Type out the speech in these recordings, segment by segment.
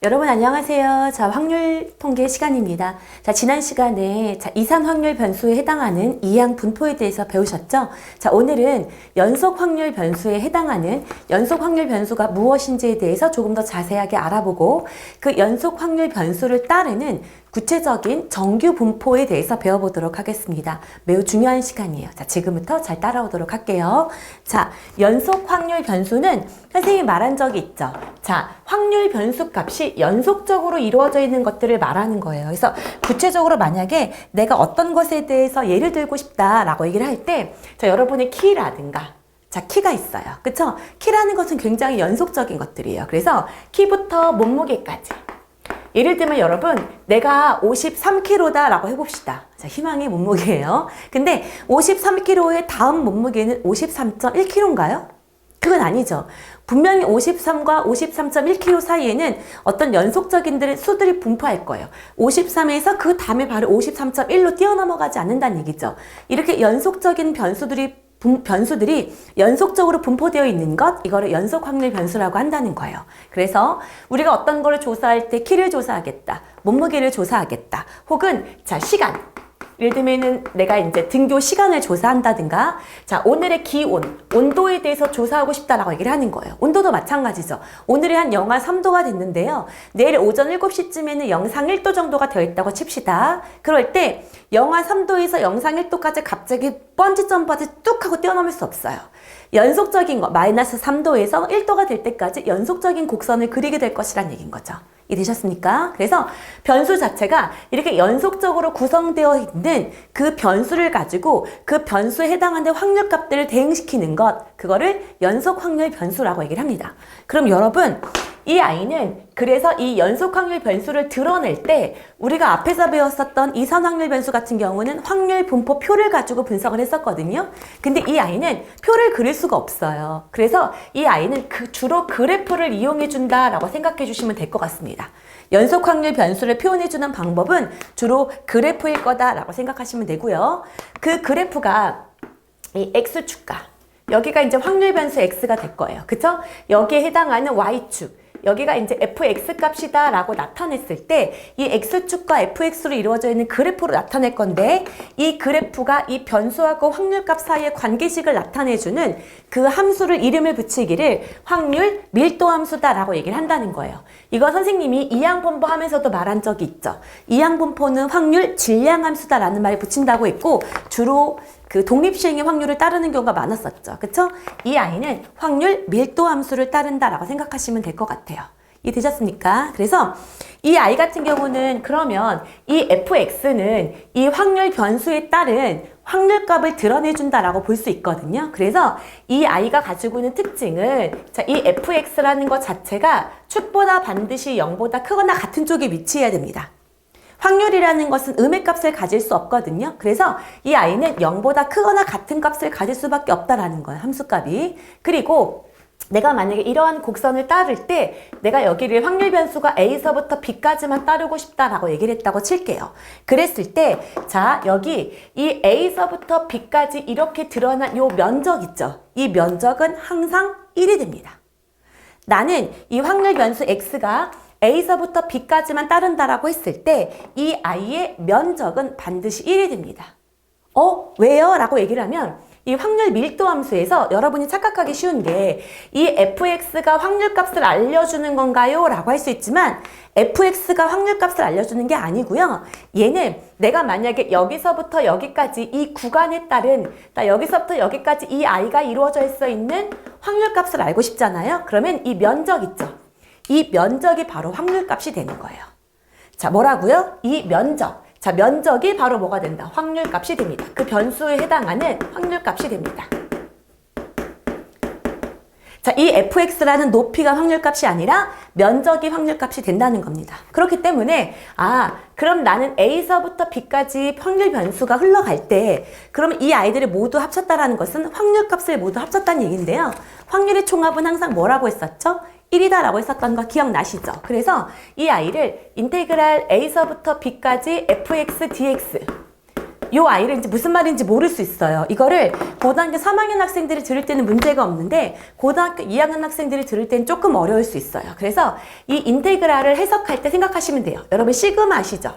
여러분 안녕하세요. 자, 확률 통계 시간입니다. 자, 지난 시간에 이산 확률 변수에 해당하는 이항 분포에 대해서 배우셨죠? 자, 오늘은 연속 확률 변수에 해당하는 연속 확률 변수가 무엇인지에 대해서 조금 더 자세하게 알아보고 그 연속 확률 변수를 따르는 구체적인 정규 분포에 대해서 배워보도록 하겠습니다. 매우 중요한 시간이에요. 자, 지금부터 잘 따라오도록 할게요. 자, 연속 확률 변수는 선생님이 말한 적이 있죠. 자, 확률 변수 값이 연속적으로 이루어져 있는 것들을 말하는 거예요. 그래서 구체적으로 만약에 내가 어떤 것에 대해서 예를 들고 싶다라고 얘기를 할 때, 자, 여러분의 키라든가 자, 키가 있어요. 그쵸? 키라는 것은 굉장히 연속적인 것들이에요. 그래서 키부터 몸무게까지. 예를 들면 여러분, 내가 53kg다 라고 해봅시다. 자, 희망의 몸무게예요. 근데 53kg의 다음 몸무게는 53.1kg인가요? 그건 아니죠. 분명히 53과 53.1kg 사이에는 어떤 연속적인 수들이 분포할 거예요. 53에서 그 다음에 바로 53.1로 뛰어넘어가지 않는다는 얘기죠. 이렇게 연속적인 변수들이 연속적으로 분포되어 있는 것, 이거를 연속 확률 변수라고 한다는 거예요. 그래서 우리가 어떤 거를 조사할 때 키를 조사하겠다, 몸무게를 조사하겠다, 혹은 자, 시간. 예를 들면은 내가 이제 등교 시간을 조사한다든가, 자, 오늘의 기온, 온도에 대해서 조사하고 싶다라고 얘기를 하는 거예요. 온도도 마찬가지죠. 오늘이 한 영하 3도가 됐는데요. 내일 오전 7시쯤에는 영상 1도 정도가 되어 있다고 칩시다. 그럴 때 영하 3도에서 영상 1도까지 갑자기 번지 점프하듯이 뚝 하고 뛰어넘을 수 없어요. 연속적인 거, 마이너스 3도에서 1도가 될 때까지 연속적인 곡선을 그리게 될 것이란 얘기인 거죠. 이해되셨습니까? 그래서 변수 자체가 이렇게 연속적으로 구성되어 있는 그 변수를 가지고 그 변수에 해당하는 확률값들을 대응시키는 것, 그거를 연속 확률 변수라고 얘기를 합니다. 그럼 여러분, 이 아이는 그래서 이 연속 확률 변수를 드러낼 때 우리가 앞에서 배웠었던 이산 확률 변수 같은 경우는 확률 분포 표를 가지고 분석을 했었거든요. 근데 이 아이는 표를 그릴 수가 없어요. 그래서 이 아이는 주로 그래프를 이용해 준다라고 생각해 주시면 될 것 같습니다. 연속 확률 변수를 표현해 주는 방법은 주로 그래프일 거다라고 생각하시면 되고요. 그 그래프가 이 X축과, 여기가 이제 확률 변수 X가 될 거예요. 그쵸? 여기에 해당하는 Y축, 여기가 이제 fx 값이다 라고 나타냈을 때 이 x축과 fx로 이루어져 있는 그래프로 나타낼 건데, 이 그래프가 이 변수하고 확률값 사이의 관계식을 나타내주는 그 함수를 이름을 붙이기를 확률 밀도 함수다 라고 얘기를 한다는 거예요. 이거 선생님이 이항분포 하면서도 말한 적이 있죠. 이항분포는 확률 질량 함수다 라는 말을 붙인다고 했고, 주로 그 독립시행의 확률을 따르는 경우가 많았었죠. 그쵸? 이 아이는 확률 밀도 함수를 따른다라고 생각하시면 될 것 같아요. 이해되셨습니까? 그래서 이 아이 같은 경우는 그러면 이 fx는 이 확률 변수에 따른 확률값을 드러내준다라고 볼 수 있거든요. 그래서 이 아이가 가지고 있는 특징은, 자, 이 fx라는 것 자체가 축보다 반드시 0보다 크거나 같은 쪽에 위치해야 됩니다. 확률이라는 것은 음의 값을 가질 수 없거든요. 그래서 이 아이는 0보다 크거나 같은 값을 가질 수밖에 없다라는 거예요. 함수값이. 그리고 내가 만약에 이러한 곡선을 따를 때 내가 여기를 확률 변수가 A서부터 B까지만 따르고 싶다라고 얘기를 했다고 칠게요. 그랬을 때, 자, 여기 이 A서부터 B까지 이렇게 드러난 요 면적 있죠? 이 면적은 항상 1이 됩니다. 나는 이 확률 변수 X가 A서부터 B까지만 따른다라고 했을 때 이 아이의 면적은 반드시 1이 됩니다. 왜요? 라고 얘기를 하면 이 확률 밀도 함수에서 여러분이 착각하기 쉬운 게 이 fx가 확률값을 알려주는 건가요? 라고 할 수 있지만 fx가 확률값을 알려주는 게 아니고요. 얘는 내가 만약에 여기서부터 여기까지 이 구간에 따른, 여기서부터 여기까지 이 아이가 이루어져 있는 확률값을 알고 싶잖아요. 그러면 이 면적 있죠? 이 면적이 바로 확률값이 되는 거예요. 자, 뭐라고요? 이 면적. 자, 면적이 바로 뭐가 된다? 확률값이 됩니다. 그 변수에 해당하는 확률값이 됩니다. 자, 이 fx라는 높이가 확률값이 아니라 면적이 확률값이 된다는 겁니다. 그렇기 때문에 그럼 나는 A서부터 B까지 확률 변수가 흘러갈 때 그러면 이 아이들을 모두 합쳤다라는 것은 확률값을 모두 합쳤다는 얘기인데요. 확률의 총합은 항상 뭐라고 했었죠? 1이다 라고 했었던 거 기억나시죠? 그래서 이 아이를 인테그랄 A서부터 B까지 fx dx 요 아이를 이제 무슨 말인지 모를 수 있어요. 이거를 고등학교 3학년 학생들이 들을 때는 문제가 없는데 고등학교 2학년 학생들이 들을 때는 조금 어려울 수 있어요. 그래서 이 인테그랄을 해석할 때 생각하시면 돼요. 여러분 시그마 아시죠?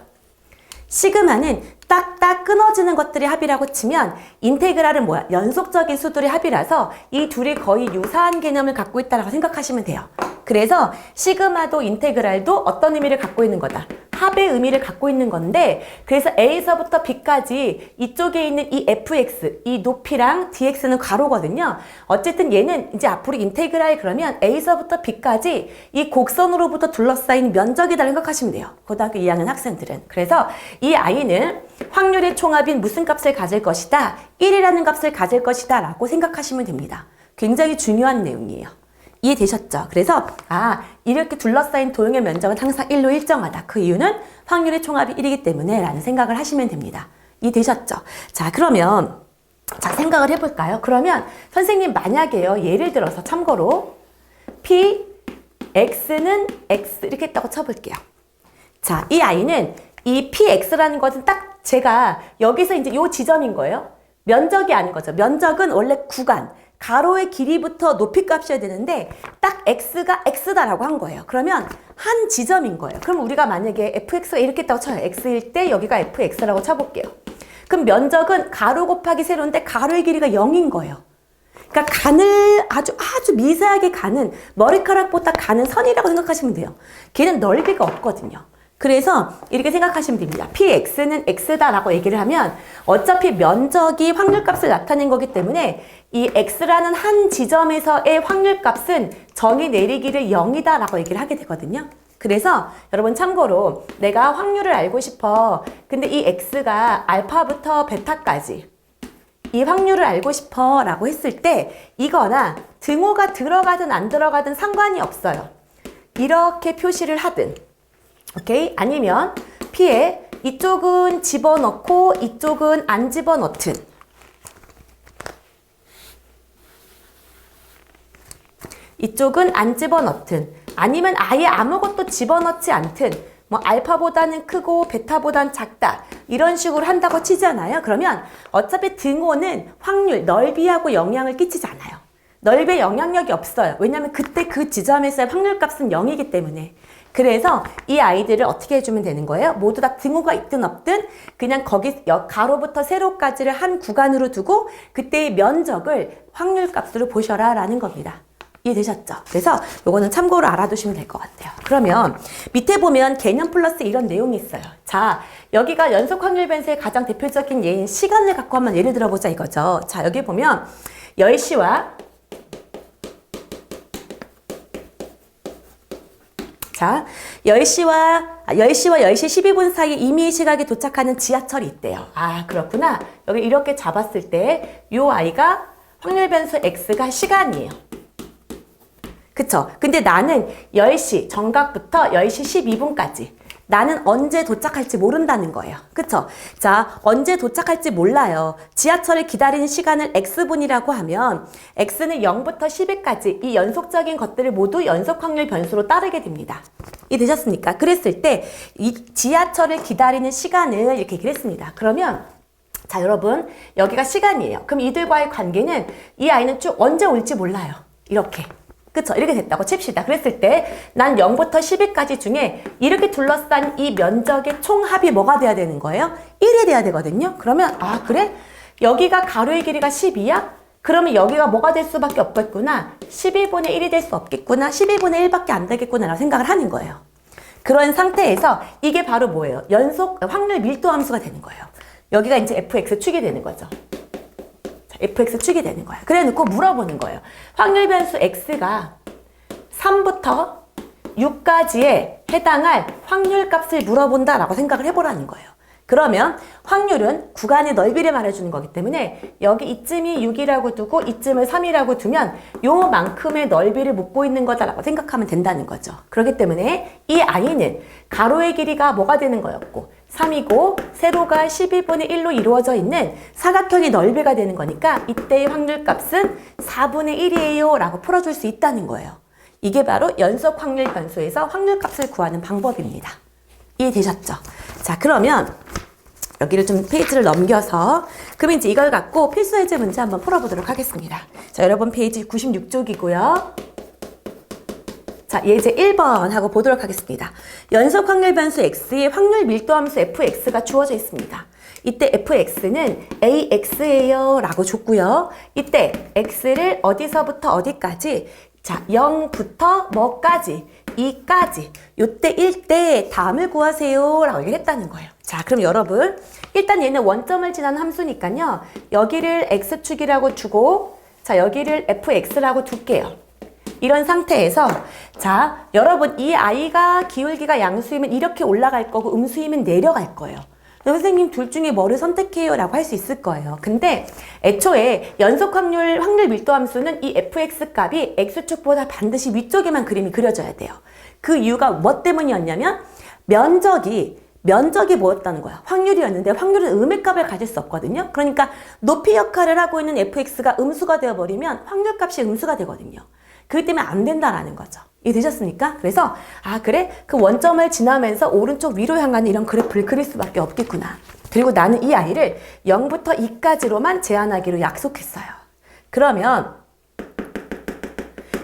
시그마는 딱딱 끊어지는 것들이 합이라고 치면 인테그랄은 뭐야? 연속적인 수들의 합이라서 이 둘이 거의 유사한 개념을 갖고 있다고 생각하시면 돼요. 그래서 시그마도 인테그랄도 어떤 의미를 갖고 있는 거다? 합의 의미를 갖고 있는 건데 그래서 A에서부터 B까지 이쪽에 있는 이 fx, 이 높이랑 dx는 괄호거든요. 어쨌든 얘는 이제 앞으로 인테그랄 그러면 A에서부터 B까지 이 곡선으로부터 둘러싸인 면적이다 생각하시면 돼요. 고등학교 2학년 학생들은. 그래서 이 아이는 확률의 총합인 무슨 값을 가질 것이다? 1이라는 값을 가질 것이다 라고 생각하시면 됩니다. 굉장히 중요한 내용이에요. 이해되셨죠? 그래서 이렇게 둘러싸인 도형의 면적은 항상 1로 일정하다. 그 이유는 확률의 총합이 1이기 때문에 라는 생각을 하시면 됩니다. 이해되셨죠? 자, 그러면 생각을 해볼까요? 그러면 선생님 만약에요. 예를 들어서 참고로 P, X는 X 이렇게 했다고 쳐볼게요. 자, 이 아이는 이 PX라는 것은 딱 제가 여기서 이제 요 지점인 거예요. 면적이 아닌 거죠. 면적은 원래 구간, 가로의 길이부터 높이 값이어야 되는데 딱 x가 x다라고 한 거예요. 그러면 한 지점인 거예요. 그럼 우리가 만약에 fx가 이렇게 있다고 쳐요. x일 때 여기가 fx라고 쳐볼게요. 그럼 면적은 가로 곱하기 세로인데 가로의 길이가 0인 거예요. 그러니까 간을 아주 미세하게 가는 머리카락보다 가는 선이라고 생각하시면 돼요. 걔는 넓이가 없거든요. 그래서 이렇게 생각하시면 됩니다. px는 x다라고 얘기를 하면 어차피 면적이 확률값을 나타낸 거기 때문에 이 x라는 한 지점에서의 확률값은 정의 내리기를 0이다라고 얘기를 하게 되거든요. 그래서 여러분 참고로 내가 확률을 알고 싶어. 근데 이 x가 알파부터 베타까지 이 확률을 알고 싶어 라고 했을 때 이거나 등호가 들어가든 안 들어가든 상관이 없어요. 이렇게 표시를 하든 오케이? 아니면 P에 이쪽은 집어넣고 이쪽은 안 집어넣든 이쪽은 안 집어넣든 아니면 아예 아무것도 집어넣지 않든 뭐 알파보다는 크고 베타보다는 작다 이런 식으로 한다고 치잖아요. 그러면 어차피 등호는 확률, 넓이하고 영향을 끼치지 않아요. 넓이에 영향력이 없어요. 왜냐하면 그때 그 지점에서의 확률값은 0이기 때문에. 그래서 이 아이들을 어떻게 해주면 되는 거예요? 모두 다 등호가 있든 없든 그냥 거기 가로부터 세로까지를 한 구간으로 두고 그때의 면적을 확률값으로 보셔라 라는 겁니다. 이해되셨죠? 그래서 요거는 참고로 알아두시면 될 것 같아요. 그러면 밑에 보면 개념 플러스 이런 내용이 있어요. 자, 여기가 연속 확률 변수의 가장 대표적인 예인 시간을 갖고 한번 예를 들어보자 이거죠. 자, 여기 보면 10시와 자, 10시와 10시 12분 사이에 이미 이 시각에 도착하는 지하철이 있대요. 아, 그렇구나. 여기 이렇게 잡았을 때 요 아이가 확률 변수 x가 시간이에요. 그쵸? 근데 나는 10시 정각부터 10시 12분까지 나는 언제 도착할지 모른다는 거예요. 그쵸? 자, 언제 도착할지 몰라요. 지하철을 기다리는 시간을 x분이라고 하면 x는 0부터 10일까지 이 연속적인 것들을 모두 연속 확률 변수로 따르게 됩니다. 이해되셨습니까? 그랬을 때 이 지하철을 기다리는 시간을 이렇게 얘기를 했습니다. 그러면 자, 여러분 여기가 시간이에요. 그럼 이들과의 관계는 이 아이는 쭉 언제 올지 몰라요. 이렇게. 그쵸? 이렇게 됐다고 칩시다. 그랬을 때 난 0부터 10일까지 중에 이렇게 둘러싼 이 면적의 총합이 뭐가 돼야 되는 거예요? 1이 돼야 되거든요. 그러면 아, 그래? 여기가 가로의 길이가 12야? 그러면 여기가 뭐가 될 수밖에 없겠구나. 12분의 1이 될 수 없겠구나. 12분의 1밖에 안 되겠구나 라고 생각을 하는 거예요. 그런 상태에서 이게 바로 뭐예요? 연속 확률 밀도 함수가 되는 거예요. 여기가 이제 fx축이 되는 거죠. fx축이 되는 거야. 그래 놓고 물어보는 거예요. 확률 변수 x가 3부터 6까지에 해당할 확률 값을 물어본다 라고 생각을 해보라는 거예요. 그러면 확률은 구간의 넓이를 말해주는 거기 때문에 여기 이쯤이 6이라고 두고 이쯤을 3이라고 두면 요만큼의 넓이를 묻고 있는 거다라고 생각하면 된다는 거죠. 그렇기 때문에 이 i는 가로의 길이가 뭐가 되는 거였고 3이고 세로가 12분의 1로 이루어져 있는 사각형의 넓이가 되는 거니까 이때의 확률값은 4분의 1이에요 라고 풀어줄 수 있다는 거예요. 이게 바로 연속 확률 변수에서 확률값을 구하는 방법입니다. 이해되셨죠? 자, 그러면 여기를 좀 페이지를 넘겨서 그러면 이제 이걸 갖고 필수 예제 문제 한번 풀어보도록 하겠습니다. 자, 여러분 페이지 96쪽이고요. 자, 예제 1번 하고 보도록 하겠습니다. 연속 확률 변수 x의 확률 밀도함수 fx가 주어져 있습니다. 이때 fx는 ax예요 라고 줬고요. 이때 x를 어디서부터 어디까지? 자, 0부터 뭐까지? 2까지. 요때 1대 다음을 구하세요 라고 얘기를 했다는 거예요. 자, 그럼 여러분 일단 얘는 원점을 지난 함수니까요. 여기를 x축이라고 두고 자, 여기를 fx라고 둘게요. 이런 상태에서 자, 여러분 이 아이가 기울기가 양수이면 이렇게 올라갈 거고 음수이면 내려갈 거예요. 선생님 둘 중에 뭐를 선택해요? 라고 할 수 있을 거예요. 근데 애초에 연속 확률 밀도 함수는 이 fx 값이 x축보다 반드시 위쪽에만 그림이 그려져야 돼요. 그 이유가 뭐 때문이었냐면 면적이 뭐였다는 거야? 확률이었는데 확률은 음의 값을 가질 수 없거든요. 그러니까 높이 역할을 하고 있는 fx가 음수가 되어버리면 확률 값이 음수가 되거든요. 그렇기 때문에 안 된다라는 거죠. 이해되셨습니까? 그래서 그래? 그 원점을 지나면서 오른쪽 위로 향하는 이런 그래프를 그릴 수밖에 없겠구나. 그리고 나는 이 아이를 0부터 2까지로만 제한하기로 약속했어요. 그러면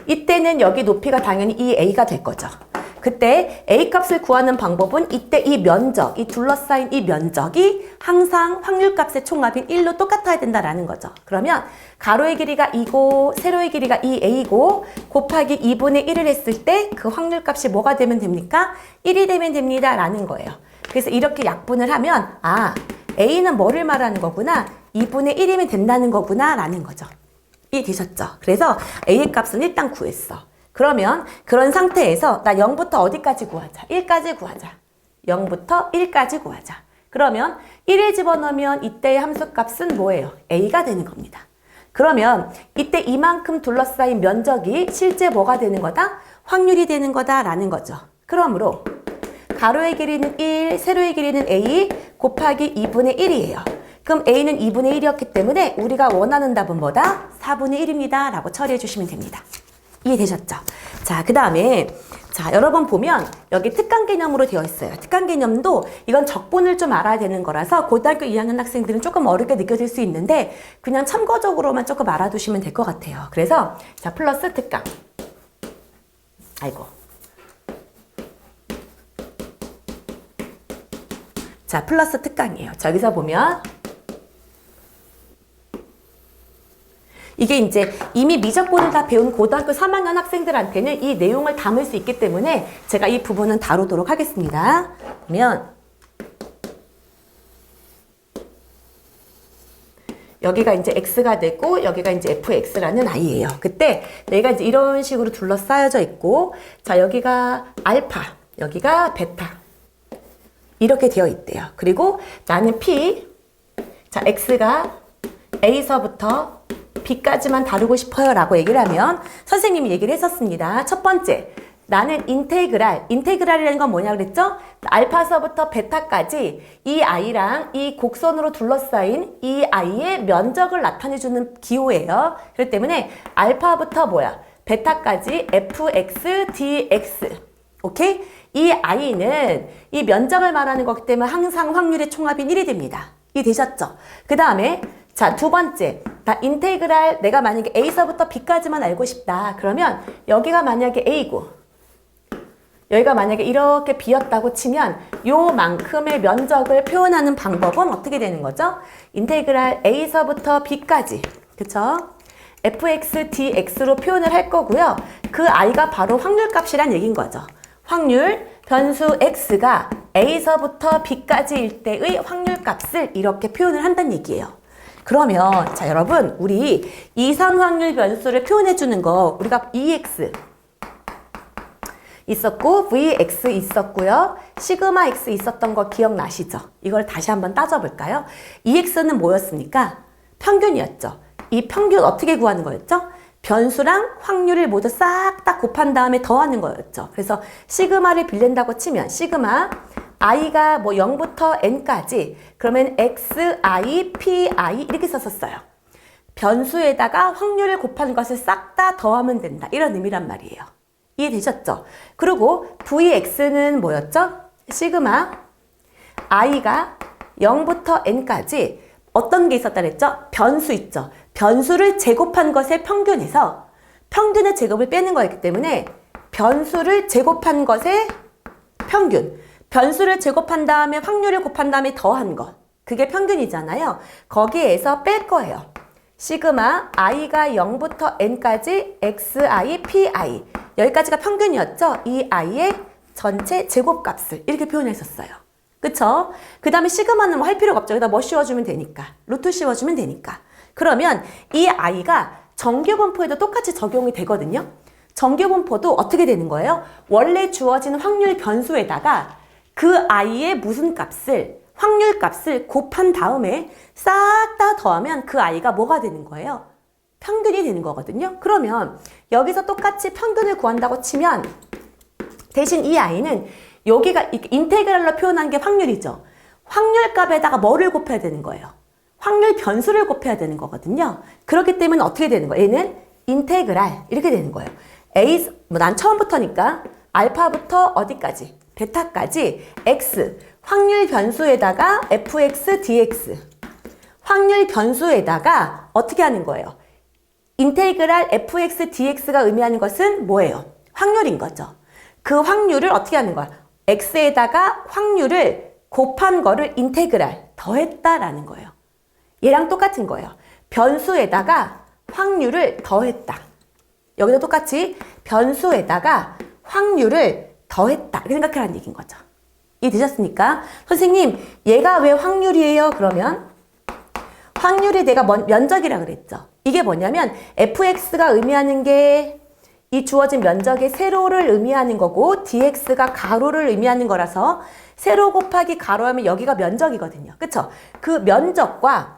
이때는 여기 높이가 당연히 이 a가 될 거죠. 그때 a 값을 구하는 방법은 이때 이 면적, 이 둘러싸인 이 면적이 항상 확률값의 총합인 1로 똑같아야 된다라는 거죠. 그러면 가로의 길이가 2고 세로의 길이가 2a고 곱하기 2분의 1을 했을 때 그 확률값이 뭐가 되면 됩니까? 1이 되면 됩니다 라는 거예요. 그래서 이렇게 약분을 하면 a는 뭐를 말하는 거구나? 2분의 1이면 된다는 거구나 라는 거죠. 이해되셨죠? 그래서 a의 값은 일단 구했어. 그러면 그런 상태에서 나 0부터 어디까지 구하자? 1까지 구하자. 0부터 1까지 구하자. 그러면 1을 집어넣으면 이때의 함수값은 뭐예요? a가 되는 겁니다. 그러면 이때 이만큼 둘러싸인 면적이 실제 뭐가 되는 거다? 확률이 되는 거다라는 거죠. 그러므로 가로의 길이는 1, 세로의 길이는 a 곱하기 2분의 1이에요. 그럼 a는 2분의 1이었기 때문에 우리가 원하는 답은 뭐다? 4분의 1입니다. 라고 처리해 주시면 됩니다. 이해되셨죠? 자, 그 다음에 자, 여러 번 보면 여기 특강 개념으로 되어 있어요. 특강 개념도 이건 적분을 좀 알아야 되는 거라서 고등학교 2학년 학생들은 조금 어렵게 느껴질 수 있는데 그냥 참고적으로만 조금 알아두시면 될 것 같아요. 그래서 자, 플러스 특강. 아이고. 자, 플러스 특강이에요. 자, 여기서 보면 이게 이제 이미 미적분을 다 배운 고등학교 3학년 학생들한테는 이 내용을 담을 수 있기 때문에 제가 이 부분은 다루도록 하겠습니다. 보면 여기가 이제 x가 되고 여기가 이제 fx라는 아이예요. 그때 내가 이제 이런 식으로 둘러싸여져 있고 자, 여기가 알파, 여기가 베타 이렇게 되어 있대요. 그리고 나는 p 자, x가 a서부터 b까지만 다루고 싶어요 라고 얘기를 하면 선생님이 얘기를 했었습니다. 첫 번째, 나는 인테그랄이라는 건 뭐냐 그랬죠? 알파서부터 베타까지 이 아이랑 이 곡선으로 둘러싸인 이 아이의 면적을 나타내주는 기호예요. 그렇기 때문에 알파부터 뭐야? 베타까지 fx, dx. 오케이? 이 아이는 이 면적을 말하는 거기 때문에 항상 확률의 총합인 1이 됩니다. 이해되셨죠? 그 다음에 자, 두 번째, 나 인테그랄 내가 만약에 a서부터 b까지만 알고 싶다. 그러면 여기가 만약에 a고 여기가 만약에 이렇게 b였다고 치면 요만큼의 면적을 표현하는 방법은 어떻게 되는 거죠? 인테그랄 a서부터 b까지, 그쵸? fx, dx로 표현을 할 거고요. 그 i가 바로 확률값이란 얘기인 거죠. 확률, 변수 x가 a서부터 b까지일 때의 확률값을 이렇게 표현을 한다는 얘기예요. 그러면 자, 여러분 우리 이산 확률 변수를 표현해 주는 거 우리가 EX 있었고 VX 있었고요. 시그마 X 있었던 거 기억나시죠? 이걸 다시 한번 따져볼까요? EX는 뭐였습니까? 평균이었죠. 이 평균 어떻게 구하는 거였죠? 변수랑 확률을 모두 싹 다 곱한 다음에 더하는 거였죠. 그래서 시그마를 빌린다고 치면 시그마 i가 뭐 0부터 n까지 그러면 xi, pi 이렇게 썼었어요. 변수에다가 확률을 곱하는 것을 싹 다 더하면 된다. 이런 의미란 말이에요. 이해되셨죠? 그리고 vx는 뭐였죠? 시그마 i가 0부터 n까지 어떤 게 있었다 그랬죠? 변수 있죠. 변수를 제곱한 것의 평균에서 평균의 제곱을 빼는 거였기 때문에 변수를 제곱한 것의 평균. 변수를 제곱한 다음에 확률을 곱한 다음에 더한 것. 그게 평균이잖아요. 거기에서 뺄 거예요. 시그마 i가 0부터 n까지 xi, pi. 여기까지가 평균이었죠? 이 i의 전체 제곱값을 이렇게 표현했었어요. 그쵸? 그 다음에 시그마는 뭐 할 필요가 없죠. 여기다 뭐 씌워주면 되니까. 루트 씌워주면 되니까. 그러면 이 i가 정규분포에도 똑같이 적용이 되거든요. 정규분포도 어떻게 되는 거예요? 원래 주어진 확률 변수에다가 그 i의 무슨 값을, 확률 값을 곱한 다음에 싹 다 더하면 그 i가 뭐가 되는 거예요? 평균이 되는 거거든요. 그러면 여기서 똑같이 평균을 구한다고 치면 대신 이 i는 여기가 인테그랄로 표현한 게 확률이죠. 확률 값에다가 뭐를 곱해야 되는 거예요? 확률 변수를 곱해야 되는 거거든요. 그렇기 때문에 어떻게 되는 거예요? 얘는 인테그랄 이렇게 되는 거예요. A, 난 처음부터니까 알파부터 어디까지? 베타까지 x 확률 변수에다가 fx, dx 확률 변수에다가 어떻게 하는 거예요? 인테그랄 fx, dx가 의미하는 것은 뭐예요? 확률인 거죠. 그 확률을 어떻게 하는 거야? x에다가 확률을 곱한 거를 인테그랄 더했다라는 거예요. 얘랑 똑같은 거예요. 변수에다가 확률을 더했다. 여기도 똑같이 변수에다가 확률을 더했다. 이렇게 생각하라는 얘기인 거죠. 이해되셨습니까? 선생님, 얘가 왜 확률이에요? 그러면 확률이 내가 면적이라 그랬죠. 이게 뭐냐면 fx가 의미하는 게 이 주어진 면적의 세로를 의미하는 거고 dx가 가로를 의미하는 거라서 세로 곱하기 가로 하면 여기가 면적이거든요. 그쵸? 그 면적과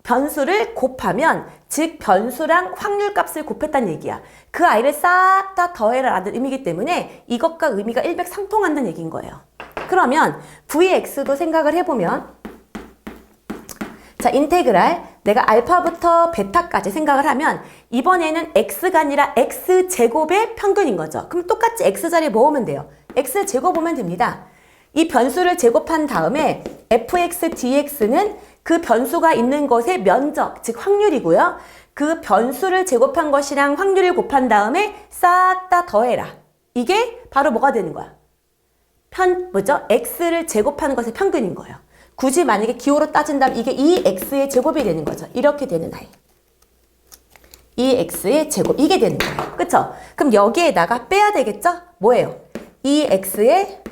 변수를 곱하면 즉 변수랑 확률 값을 곱했다는 얘기야. 그 i를 싹 다 더해라 라는 의미이기 때문에 이것과 의미가 일맥상통한다는 얘기인 거예요. 그러면 vx도 생각을 해보면 자, 인테그랄 내가 알파부터 베타까지 생각을 하면 이번에는 x가 아니라 x제곱의 평균인 거죠. 그럼 똑같이 x자리에 모으면 돼요. x제곱 오면 됩니다. 이 변수를 제곱한 다음에 fx, dx는 그 변수가 있는 것의 면적, 즉 확률이고요. 그 변수를 제곱한 것이랑 확률을 곱한 다음에 싹 다 더해라. 이게 바로 뭐가 되는 거야? x를 제곱하는 것의 평균인 거예요. 굳이 만약에 기호로 따진다면 이게 2x의 제곱이 되는 거죠. 이렇게 되는 아이. 2x의 제곱. 이게 되는 거예요. 그쵸? 그럼 여기에다가 빼야 되겠죠? 뭐예요? 2x의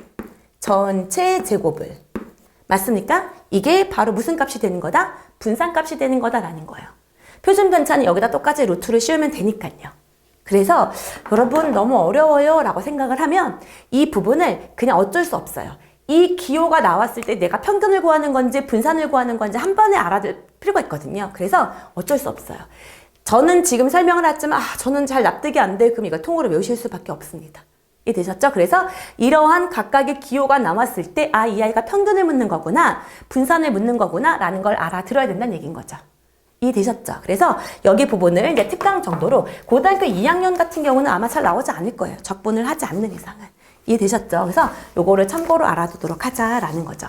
전체 제곱을. 맞습니까? 이게 바로 무슨 값이 되는 거다? 분산값이 되는 거다라는 거예요. 표준 편차는 여기다 똑같이 루트를 씌우면 되니까요. 그래서 여러분 너무 어려워요 라고 생각을 하면 이 부분을 그냥 어쩔 수 없어요. 이 기호가 나왔을 때 내가 평균을 구하는 건지 분산을 구하는 건지 한 번에 알아둘 필요가 있거든요. 그래서 어쩔 수 없어요. 저는 지금 설명을 했지만 저는 잘 납득이 안 돼. 그럼 이거 통으로 외우실 수밖에 없습니다. 이해되셨죠? 그래서 이러한 각각의 기호가 나왔을 때 이 아이가 평균을 묻는 거구나 분산을 묻는 거구나 라는 걸 알아들어야 된다는 얘기인 거죠. 이해되셨죠? 그래서 여기 부분을 이제 특강 정도로 고등학교 2학년 같은 경우는 아마 잘 나오지 않을 거예요. 적분을 하지 않는 이상은. 이해되셨죠? 그래서 요거를 참고로 알아두도록 하자라는 거죠.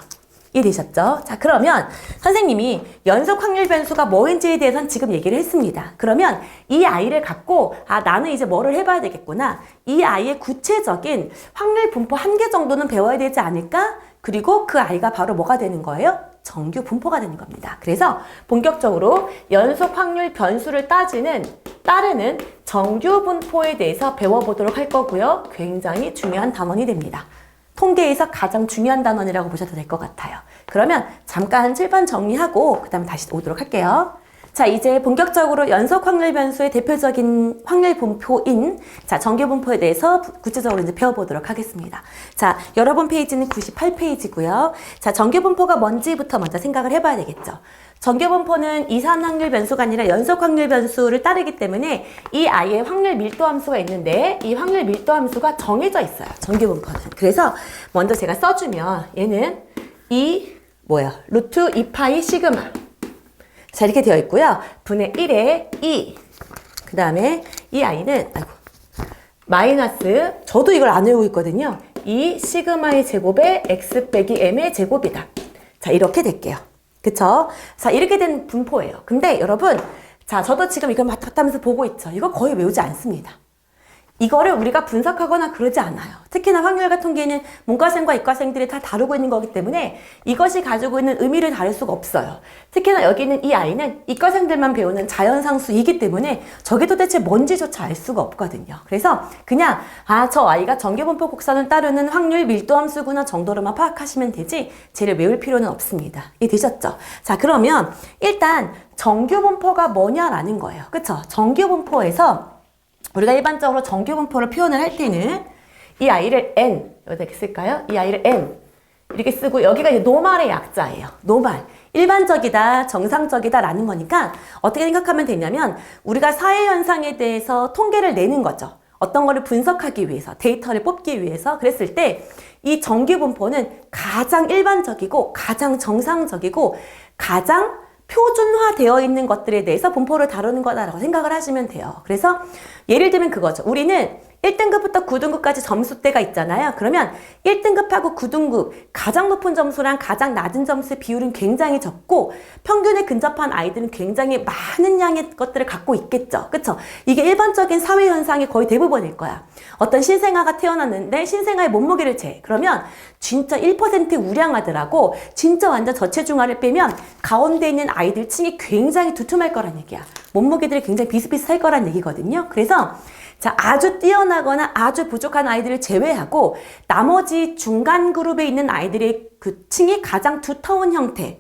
이해되셨죠? 자, 그러면 선생님이 연속 확률 변수가 뭐인지에 대해서는 지금 얘기를 했습니다. 그러면 이 아이를 갖고 나는 이제 뭐를 해봐야 되겠구나. 이 아이의 구체적인 확률 분포 한 개 정도는 배워야 되지 않을까? 그리고 그 아이가 바로 뭐가 되는 거예요? 정규 분포가 되는 겁니다. 그래서 본격적으로 연속 확률 변수를 따르는 정규 분포에 대해서 배워보도록 할 거고요. 굉장히 중요한 단원이 됩니다. 통계에서 가장 중요한 단원이라고 보셔도 될 것 같아요. 그러면 잠깐 칠판 정리하고 그 다음에 다시 오도록 할게요. 자, 이제 본격적으로 연속 확률 변수의 대표적인 확률 분포인 정규 분포에 대해서 구체적으로 이제 배워보도록 하겠습니다. 자, 여러분 페이지는 98페이지고요. 자, 정규 분포가 뭔지부터 먼저 생각을 해봐야 되겠죠. 정규 분포는 이산 확률 변수가 아니라 연속 확률 변수를 따르기 때문에 이 아이의 확률 밀도 함수가 있는데 이 확률 밀도 함수가 정해져 있어요. 정규 분포는. 그래서 먼저 제가 써주면 얘는 루트 2파이 시그마. 자, 이렇게 되어 있고요. 분의 1에 2. 그 다음에 이 아이는 마이너스, 저도 이걸 안 외우고 있거든요. 이 시그마의 제곱에 x 빼기 m의 제곱이다. 자, 이렇게 될게요. 그쵸? 자, 이렇게 된 분포예요. 근데 여러분, 자, 저도 지금 이걸 맡았다면서 보고 있죠. 이거 거의 외우지 않습니다. 이거를 우리가 분석하거나 그러지 않아요. 특히나 확률과 통계는 문과생과 이과생들이 다 다루고 있는 거기 때문에 이것이 가지고 있는 의미를 다룰 수가 없어요. 특히나 여기 있는 이 아이는 이과생들만 배우는 자연상수이기 때문에 저게 도대체 뭔지조차 알 수가 없거든요. 그래서 그냥 저 아이가 정규분포 곡선을 따르는 확률 밀도함수구나 정도로만 파악하시면 되지 쟤를 외울 필요는 없습니다. 이해되셨죠? 자, 그러면 일단 정규분포가 뭐냐라는 거예요. 그쵸? 정규분포에서 우리가 일반적으로 정규분포를 표현을 할 때는 이 아이를 N, 여기다 이렇게 쓸까요? 이 아이를 N 이렇게 쓰고 여기가 이제 노말의 약자예요. 노말. 일반적이다, 정상적이다 라는 거니까 어떻게 생각하면 되냐면 우리가 사회현상에 대해서 통계를 내는 거죠. 어떤 거를 분석하기 위해서, 데이터를 뽑기 위해서 그랬을 때 이 정규분포는 가장 일반적이고 가장 정상적이고 가장 표준화되어 있는 것들에 대해서 분포를 다루는 거다라고 생각을 하시면 돼요. 그래서 예를 들면 그거죠. 우리는 1등급부터 9등급까지 점수대가 있잖아요. 그러면 1등급하고 9등급 가장 높은 점수랑 가장 낮은 점수의 비율은 굉장히 적고 평균에 근접한 아이들은 굉장히 많은 양의 것들을 갖고 있겠죠. 그쵸? 이게 일반적인 사회 현상이 거의 대부분일 거야. 어떤 신생아가 태어났는데 신생아의 몸무게를 재. 그러면 진짜 1% 우량아들하고 진짜 완전 저체중아를 빼면 가운데 있는 아이들 층이 굉장히 두툼할 거란 얘기야. 몸무게들이 굉장히 비슷비슷할 거란 얘기거든요. 그래서 자, 아주 뛰어나거나 아주 부족한 아이들을 제외하고 나머지 중간 그룹에 있는 아이들의 그 층이 가장 두터운 형태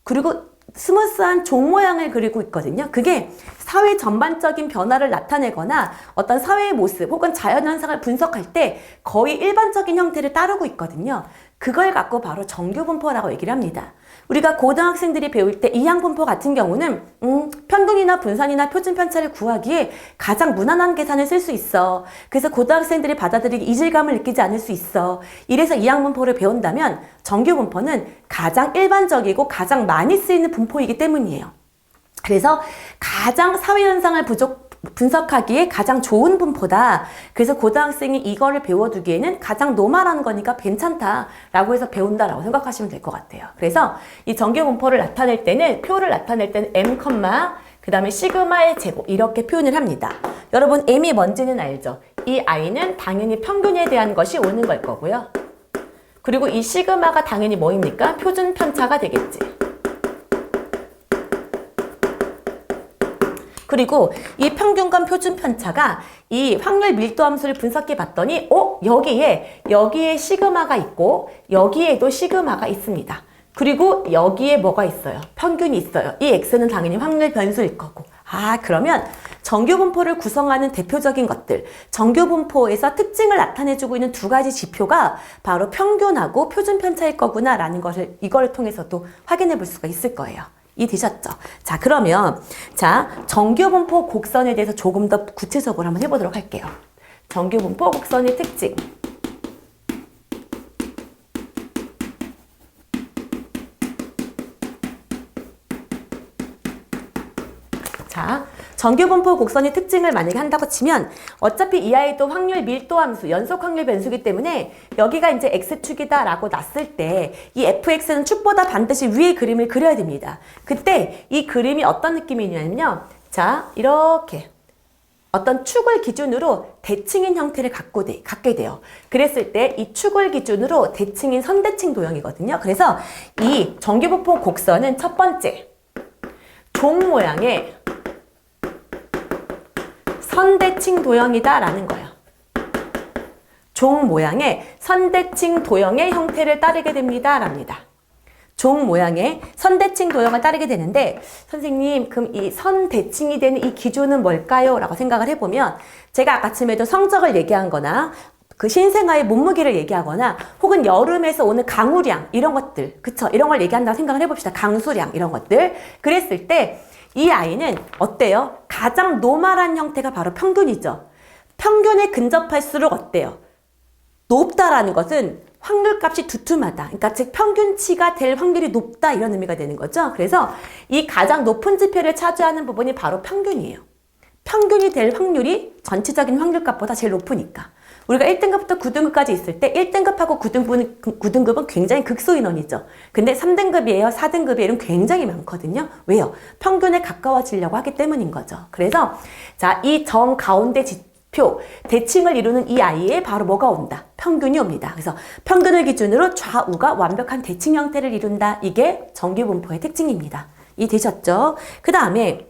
그리고 스무스한 종 모양을 그리고 있거든요. 그게 사회 전반적인 변화를 나타내거나 어떤 사회의 모습 혹은 자연현상을 분석할 때 거의 일반적인 형태를 따르고 있거든요. 그걸 갖고 바로 정규분포라고 얘기를 합니다. 우리가 고등학생들이 배울 때 이항분포 같은 경우는 평균이나 분산이나 표준 편차를 구하기에 가장 무난한 계산을 쓸 수 있어. 그래서 고등학생들이 받아들이기 이질감을 느끼지 않을 수 있어. 이래서 이항분포를 배운다면 정규분포는 가장 일반적이고 가장 많이 쓰이는 분포이기 때문이에요. 그래서 가장 사회현상을 분석하기에 가장 좋은 분포다. 그래서 고등학생이 이거를 배워두기에는 가장 노멀한 거니까 괜찮다라고 해서 배운다라고 생각하시면 될 것 같아요. 그래서 이 정규분포를 나타낼 때는 표를 나타낼 때는 M, 그 다음에 시그마의 제곱 이렇게 표현을 합니다. 여러분 M이 뭔지는 알죠? 이 I는 당연히 평균에 대한 것이 오는 걸 거고요. 그리고 이 시그마가 당연히 뭐입니까? 표준 편차가 되겠지. 그리고 이 평균과 표준 편차가 이 확률 밀도 함수를 분석해 봤더니 여기에 시그마가 있고 여기에도 시그마가 있습니다. 그리고 여기에 뭐가 있어요? 평균이 있어요. 이 x는 당연히 확률 변수일 거고. 그러면 정규분포를 구성하는 대표적인 것들, 정규분포에서 특징을 나타내주고 있는 두 가지 지표가 바로 평균하고 표준 편차일 거구나라는 것을 이걸 통해서도 확인해 볼 수가 있을 거예요. 이해되셨죠? 자, 그러면 정규분포 곡선에 대해서 조금 더 구체적으로 한번 해보도록 할게요. 정규분포 곡선의 특징. 자, 정규분포 곡선의 특징을 만약에 한다고 치면 어차피 이 아이도 확률 밀도 함수, 연속 확률 변수이기 때문에 여기가 이제 x축이다 라고 놨을 때 이 fx는 축보다 반드시 위의 그림을 그려야 됩니다. 그때 이 그림이 어떤 느낌이냐면요. 자, 이렇게 어떤 축을 기준으로 대칭인 형태를 갖게 돼요. 그랬을 때 이 축을 기준으로 대칭인 선대칭 도형이거든요. 그래서 이 정규분포 곡선은 첫 번째 종 모양의 선대칭 도형이다 라는 거예요. 종 모양의 선대칭 도형의 형태를 따르게 됩니다 랍니다. 종 모양의 선대칭 도형을 따르게 되는데 선생님 그럼 이 선대칭이 되는 이 기준은 뭘까요? 라고 생각을 해보면 제가 아까쯤에도 성적을 얘기한 거나 그 신생아의 몸무게를 얘기하거나 혹은 여름에서 오는 강우량 이런 것들 그쵸? 이런 걸 얘기한다고 생각을 해봅시다. 강수량 이런 것들 그랬을 때 이 아이는 어때요? 가장 노멀한 형태가 바로 평균이죠. 평균에 근접할수록 어때요? 높다라는 것은 확률값이 두툼하다. 그러니까 즉 평균치가 될 확률이 높다 이런 의미가 되는 거죠. 그래서 이 가장 높은 지표를 차지하는 부분이 바로 평균이에요. 평균이 될 확률이 전체적인 확률값보다 제일 높으니까. 우리가 1등급부터 9등급까지 있을 때 1등급하고 9등급은 굉장히 극소 인원이죠. 근데 3등급이에요, 4등급이에요. 굉장히 많거든요. 왜요? 평균에 가까워지려고 하기 때문인 거죠. 그래서 자, 이 정 가운데 지표, 대칭을 이루는 이 아이에 바로 뭐가 온다? 평균이 옵니다. 그래서 평균을 기준으로 좌우가 완벽한 대칭 형태를 이룬다. 이게 정규분포의 특징입니다. 이해되셨죠? 그 다음에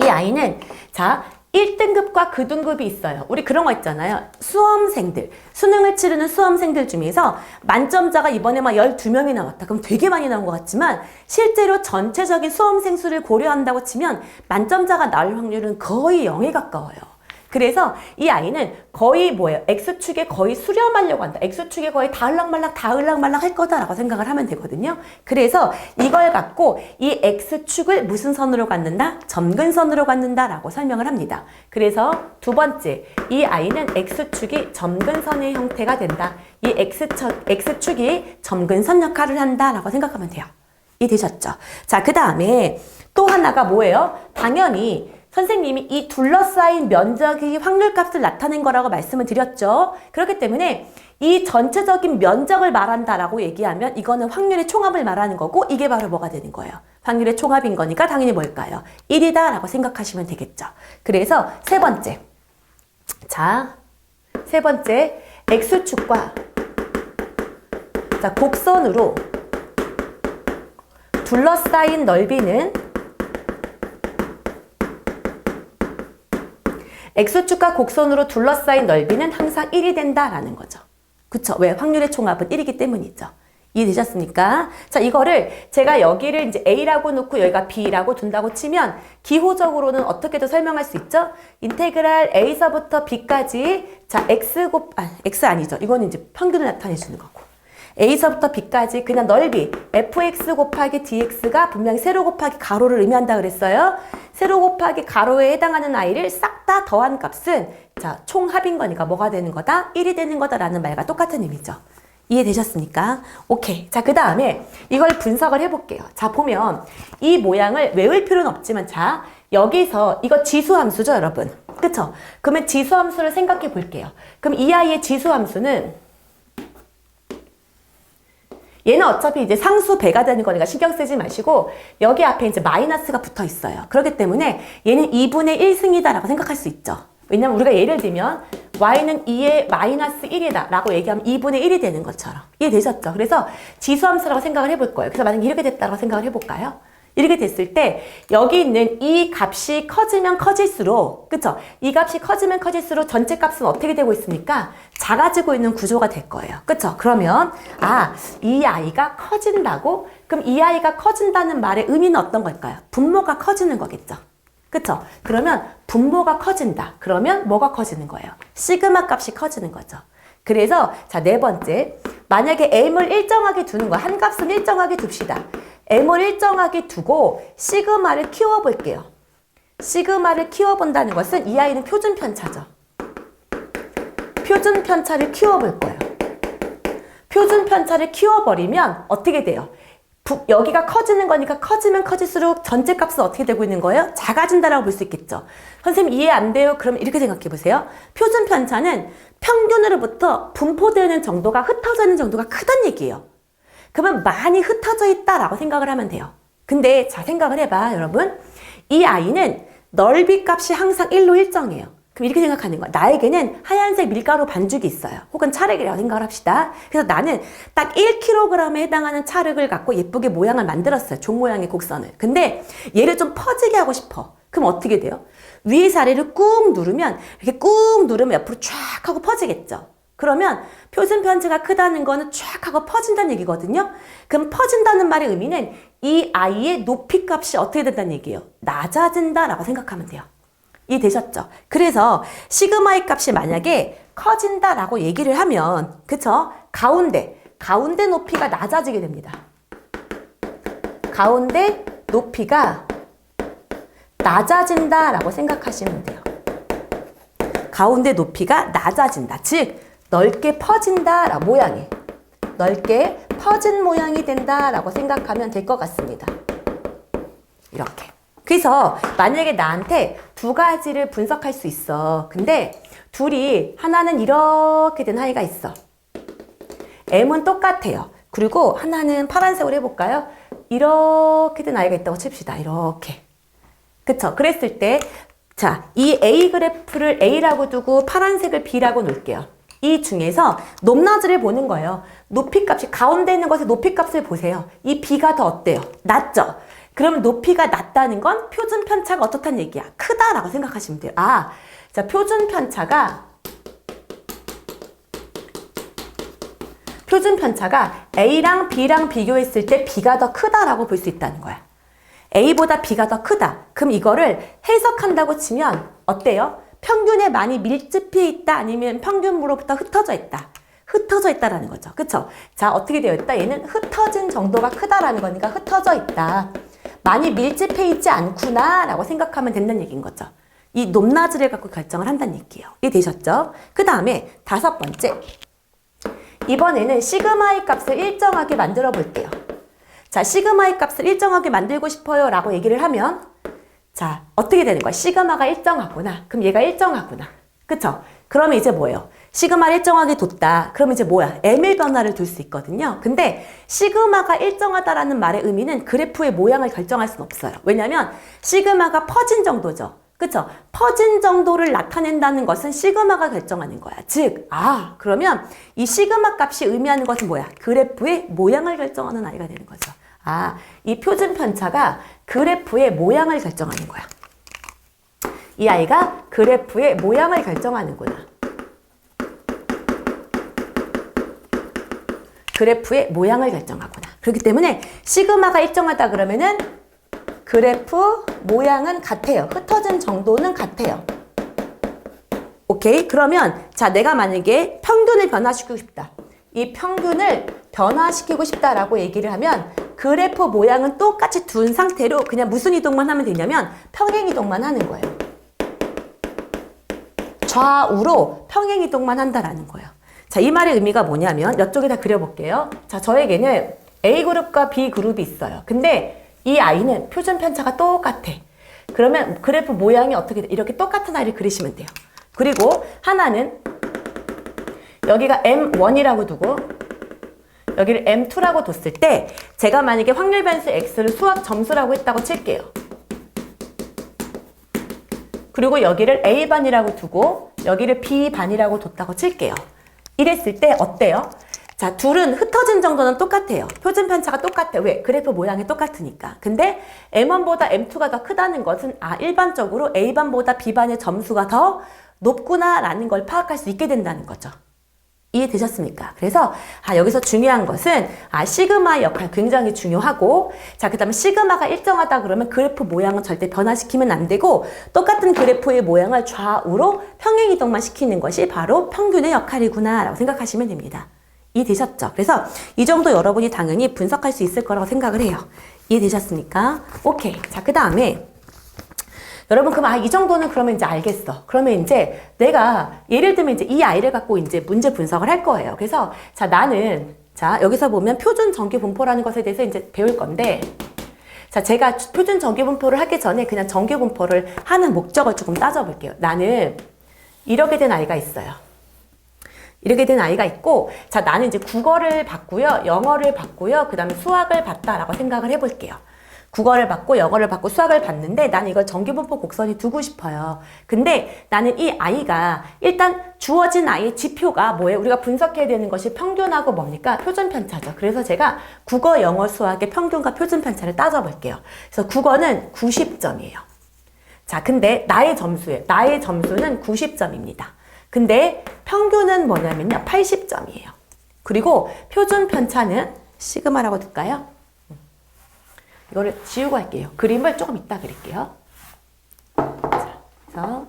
이 아이는 자 1등급과 9등급이 있어요. 우리 그런 거 있잖아요. 수험생들, 수능을 치르는 수험생들 중에서 만점자가 이번에 막 12명이 나왔다. 그럼 되게 많이 나온 것 같지만 실제로 전체적인 수험생 수를 고려한다고 치면 만점자가 나올 확률은 거의 0에 가까워요. 그래서 이 아이는 거의 뭐예요? X축에 거의 수렴하려고 한다. X축에 거의 다 을락말락 할 거다라고 생각을 하면 되거든요. 그래서 이걸 갖고 이 X축을 무슨 선으로 갖는다? 점근선으로 갖는다라고 설명을 합니다. 그래서 두 번째, 이 아이는 X축이 점근선의 형태가 된다. 이 X축이 점근선 역할을 한다라고 생각하면 돼요. 이해되셨죠? 자, 그 다음에 또 하나가 뭐예요? 당연히 선생님이 이 둘러싸인 면적의 확률값을 나타낸 거라고 말씀을 드렸죠. 그렇기 때문에 이 전체적인 면적을 말한다라고 얘기하면 이거는 확률의 총합을 말하는 거고 이게 바로 뭐가 되는 거예요? 확률의 총합인 거니까 당연히 뭘까요? 1이다 라고 생각하시면 되겠죠. 그래서 세 번째. 자, 세 번째. X축과 자, 곡선으로 둘러싸인 넓이는 X축과 곡선으로 둘러싸인 넓이는 항상 1이 된다라는 거죠. 그쵸? 왜? 확률의 총합은 1이기 때문이죠. 이해되셨습니까? 자, 이거를 제가 여기를 이제 A라고 놓고 여기가 B라고 둔다고 치면 기호적으로는 어떻게도 설명할 수 있죠? 인테그랄 A서부터 B까지 자, X 아니죠. 이거는 이제 평균을 나타내 주는 거고. A서부터 B까지 그냥 넓이 fx 곱하기 dx가 분명히 세로 곱하기 가로를 의미한다 그랬어요. 세로 곱하기 가로에 해당하는 아이를 싹 다 더한 값은 자 총합인 거니까 뭐가 되는 거다? 1이 되는 거다라는 말과 똑같은 의미죠. 이해되셨습니까? 오케이. 자, 그 다음에 이걸 분석을 해볼게요. 자, 보면 이 모양을 외울 필요는 없지만 자 여기서 이거 지수함수죠, 여러분. 그쵸? 그러면 지수함수를 생각해 볼게요. 그럼 이 아이의 지수함수는 얘는 어차피 이제 상수 배가 되는 거니까 신경 쓰지 마시고 여기 앞에 이제 마이너스가 붙어 있어요. 그렇기 때문에 얘는 2분의 1승이다라고 생각할 수 있죠. 왜냐면 우리가 예를 들면 y는 2의 마이너스 1이다 라고 얘기하면 2분의 1이 되는 것처럼 이해되셨죠? 그래서 지수함수라고 생각을 해볼 거예요. 그래서 만약에 이렇게 됐다고 생각을 해볼까요? 이렇게 됐을 때 여기 있는 이 값이 커지면 커질수록 그쵸? 이 값이 커지면 커질수록 전체 값은 어떻게 되고 있습니까? 작아지고 있는 구조가 될 거예요. 그쵸? 그러면 이 아이가 커진다고? 그럼 이 아이가 커진다는 말의 의미는 어떤 걸까요? 분모가 커지는 거겠죠. 그쵸? 그러면 분모가 커진다. 그러면 뭐가 커지는 거예요? 시그마 값이 커지는 거죠. 그래서 자, 네 번째. 만약에 m을 일정하게 두는 거야. 한 값은 일정하게 둡시다. m을 일정하게 두고 시그마를 키워볼게요. 시그마를 키워본다는 것은 이 아이는 표준 편차죠. 표준 편차를 키워볼 거예요. 표준 편차를 키워버리면 어떻게 돼요? 여기가 커지는 거니까 커지면 커질수록 전체 값은 어떻게 되고 있는 거예요? 작아진다라고 볼 수 있겠죠. 선생님 이해 안 돼요? 그럼 이렇게 생각해 보세요. 표준 편차는 평균으로부터 분포되는 정도가 흩어져 있는 정도가 크다는 얘기예요. 그러면 많이 흩어져 있다라고 생각을 하면 돼요. 근데 자 생각을 해봐 여러분. 이 아이는 넓이 값이 항상 1로 일정해요. 그럼 이렇게 생각하는 거야. 나에게는 하얀색 밀가루 반죽이 있어요. 혹은 찰흙이라고 생각을 합시다. 그래서 나는 딱 1kg에 해당하는 찰흙을 갖고 예쁘게 모양을 만들었어요. 종 모양의 곡선을. 근데 얘를 좀 퍼지게 하고 싶어. 그럼 어떻게 돼요? 위에 아래를 꾹 누르면 이렇게 꾹 누르면 옆으로 쫙 하고 퍼지겠죠. 그러면 표준 편차가 크다는 거는 쫙 하고 퍼진다는 얘기거든요. 그럼 퍼진다는 말의 의미는 이 아이의 높이 값이 어떻게 된다는 얘기예요? 낮아진다라고 생각하면 돼요. 이해되셨죠? 그래서 시그마의 값이 만약에 커진다라고 얘기를 하면 그쵸? 가운데 높이가 낮아지게 됩니다. 가운데 높이가 낮아진다라고 생각하시면 돼요. 가운데 높이가 낮아진다. 즉 넓게 퍼진다 모양이 넓게 퍼진 모양이 된다라고 생각하면 될 것 같습니다. 이렇게. 그래서 만약에 나한테 두 가지를 분석할 수 있어. 근데 둘이 하나는 이렇게 된 아이가 있어. M은 똑같아요. 그리고 하나는 파란색으로 해볼까요? 이렇게 된 아이가 있다고 칩시다. 이렇게. 그쵸? 그랬을 때, 자, 이 A 그래프를 A라고 두고 파란색을 B라고 놓을게요. 이 중에서 높낮이를 보는 거예요. 높이값이 가운데 있는 것의 높이값을 보세요. 이 B가 더 어때요? 낮죠? 그럼 높이가 낮다는 건 표준 편차가 어떻다는 얘기야? 크다라고 생각하시면 돼요. 자, 표준 편차가 A랑 B랑 비교했을 때 B가 더 크다라고 볼 수 있다는 거야. A보다 B가 더 크다. 그럼 이거를 해석한다고 치면 어때요? 평균에 많이 밀집해 있다 아니면 평균으로부터 흩어져 있다. 흩어져 있다라는 거죠. 그쵸? 자, 어떻게 되어 있다? 얘는 흩어진 정도가 크다라는 거니까 흩어져 있다. 많이 밀집해 있지 않구나 라고 생각하면 된다는 얘기인 거죠. 이 높낮이를 갖고 결정을 한다는 얘기예요. 이해되셨죠? 그 다음에 5번째. 이번에는 시그마의 값을 일정하게 만들어 볼게요. 자, 시그마의 값을 일정하게 만들고 싶어요 라고 얘기를 하면 자, 어떻게 되는 거야? 시그마가 일정하구나. 그럼 얘가 일정하구나. 그쵸? 그러면 이제 뭐예요? 시그마를 일정하게 뒀다. 그러면 이제 뭐야? M의 변화를 둘 수 있거든요. 근데 시그마가 일정하다라는 말의 의미는 그래프의 모양을 결정할 수는 없어요. 왜냐면 시그마가 퍼진 정도죠. 그쵸? 퍼진 정도를 나타낸다는 것은 시그마가 결정하는 거야. 즉, 그러면 이 시그마 값이 의미하는 것은 뭐야? 그래프의 모양을 결정하는 아이가 되는 거죠. 이 표준 편차가 그래프의 모양을 결정하는 거야. 이 아이가 그래프의 모양을 결정하는구나. 그래프의 모양을 결정하구나. 그렇기 때문에 시그마가 일정하다 그러면은 그래프 모양은 같아요. 흩어진 정도는 같아요. 오케이? 그러면 자, 내가 만약에 평균을 변화시키고 싶다. 이 평균을 변화시키고 싶다라고 얘기를 하면 그래프 모양은 똑같이 둔 상태로 그냥 무슨 이동만 하면 되냐면 평행 이동만 하는 거예요. 좌우로 평행 이동만 한다라는 거예요. 자, 이 말의 의미가 뭐냐면 이쪽에다 그려볼게요. 자, 저에게는 A그룹과 B그룹이 있어요. 근데 이 아이는 표준 편차가 똑같아. 그러면 그래프 모양이 어떻게 돼? 이렇게 똑같은 아이를 그리시면 돼요. 그리고 하나는 여기가 M1이라고 두고 여기를 M2라고 뒀을 때 제가 만약에 확률 변수 X를 수학 점수라고 했다고 칠게요. 그리고 여기를 A반이라고 두고 여기를 B반이라고 뒀다고 칠게요. 이랬을 때 어때요? 자, 둘은 흩어진 정도는 똑같아요. 표준 편차가 똑같아. 왜? 그래프 모양이 똑같으니까. 근데 M1보다 M2가 더 크다는 것은 일반적으로 A반보다 B반의 점수가 더 높구나라는 걸 파악할 수 있게 된다는 거죠. 이해되셨습니까? 그래서 여기서 중요한 것은 시그마의 역할 굉장히 중요하고 자, 그 다음에 시그마가 일정하다 그러면 그래프 모양은 절대 변화시키면 안 되고 똑같은 그래프의 모양을 좌우로 평행 이동만 시키는 것이 바로 평균의 역할이구나 라고 생각하시면 됩니다. 이해되셨죠? 그래서 이 정도 여러분이 당연히 분석할 수 있을 거라고 생각을 해요. 이해되셨습니까? 오케이. 자, 그 다음에 여러분, 그럼 이 정도는 그러면 이제 알겠어. 그러면 이제 내가 예를 들면 이제 이 아이를 갖고 이제 문제 분석을 할 거예요. 그래서 자, 나는 자, 여기서 보면 표준 정규 분포라는 것에 대해서 이제 배울 건데 자, 제가 표준 정규 분포를 하기 전에 그냥 정규 분포를 하는 목적을 조금 따져볼게요. 나는 이렇게 된 아이가 있어요. 이렇게 된 아이가 있고 자, 나는 이제 국어를 받고요. 영어를 받고요. 그 다음에 수학을 받다라고 생각을 해볼게요. 국어를 받고 영어를 받고 수학을 받는데 나는 이걸 정규분포 곡선이 두고 싶어요. 근데 나는 이 아이가 일단 주어진 아이의 지표가 뭐예요? 우리가 분석해야 되는 것이 평균하고 뭡니까? 표준 편차죠. 그래서 제가 국어, 영어, 수학의 평균과 표준 편차를 따져볼게요. 그래서 국어는 90점이에요. 자, 근데 나의 점수는 90점입니다. 근데 평균은 뭐냐면요, 80점이에요. 그리고 표준 편차는 시그마라고 둘까요? 이거를 지우고 할게요. 그림을 조금 이따 그릴게요. 자, 그래서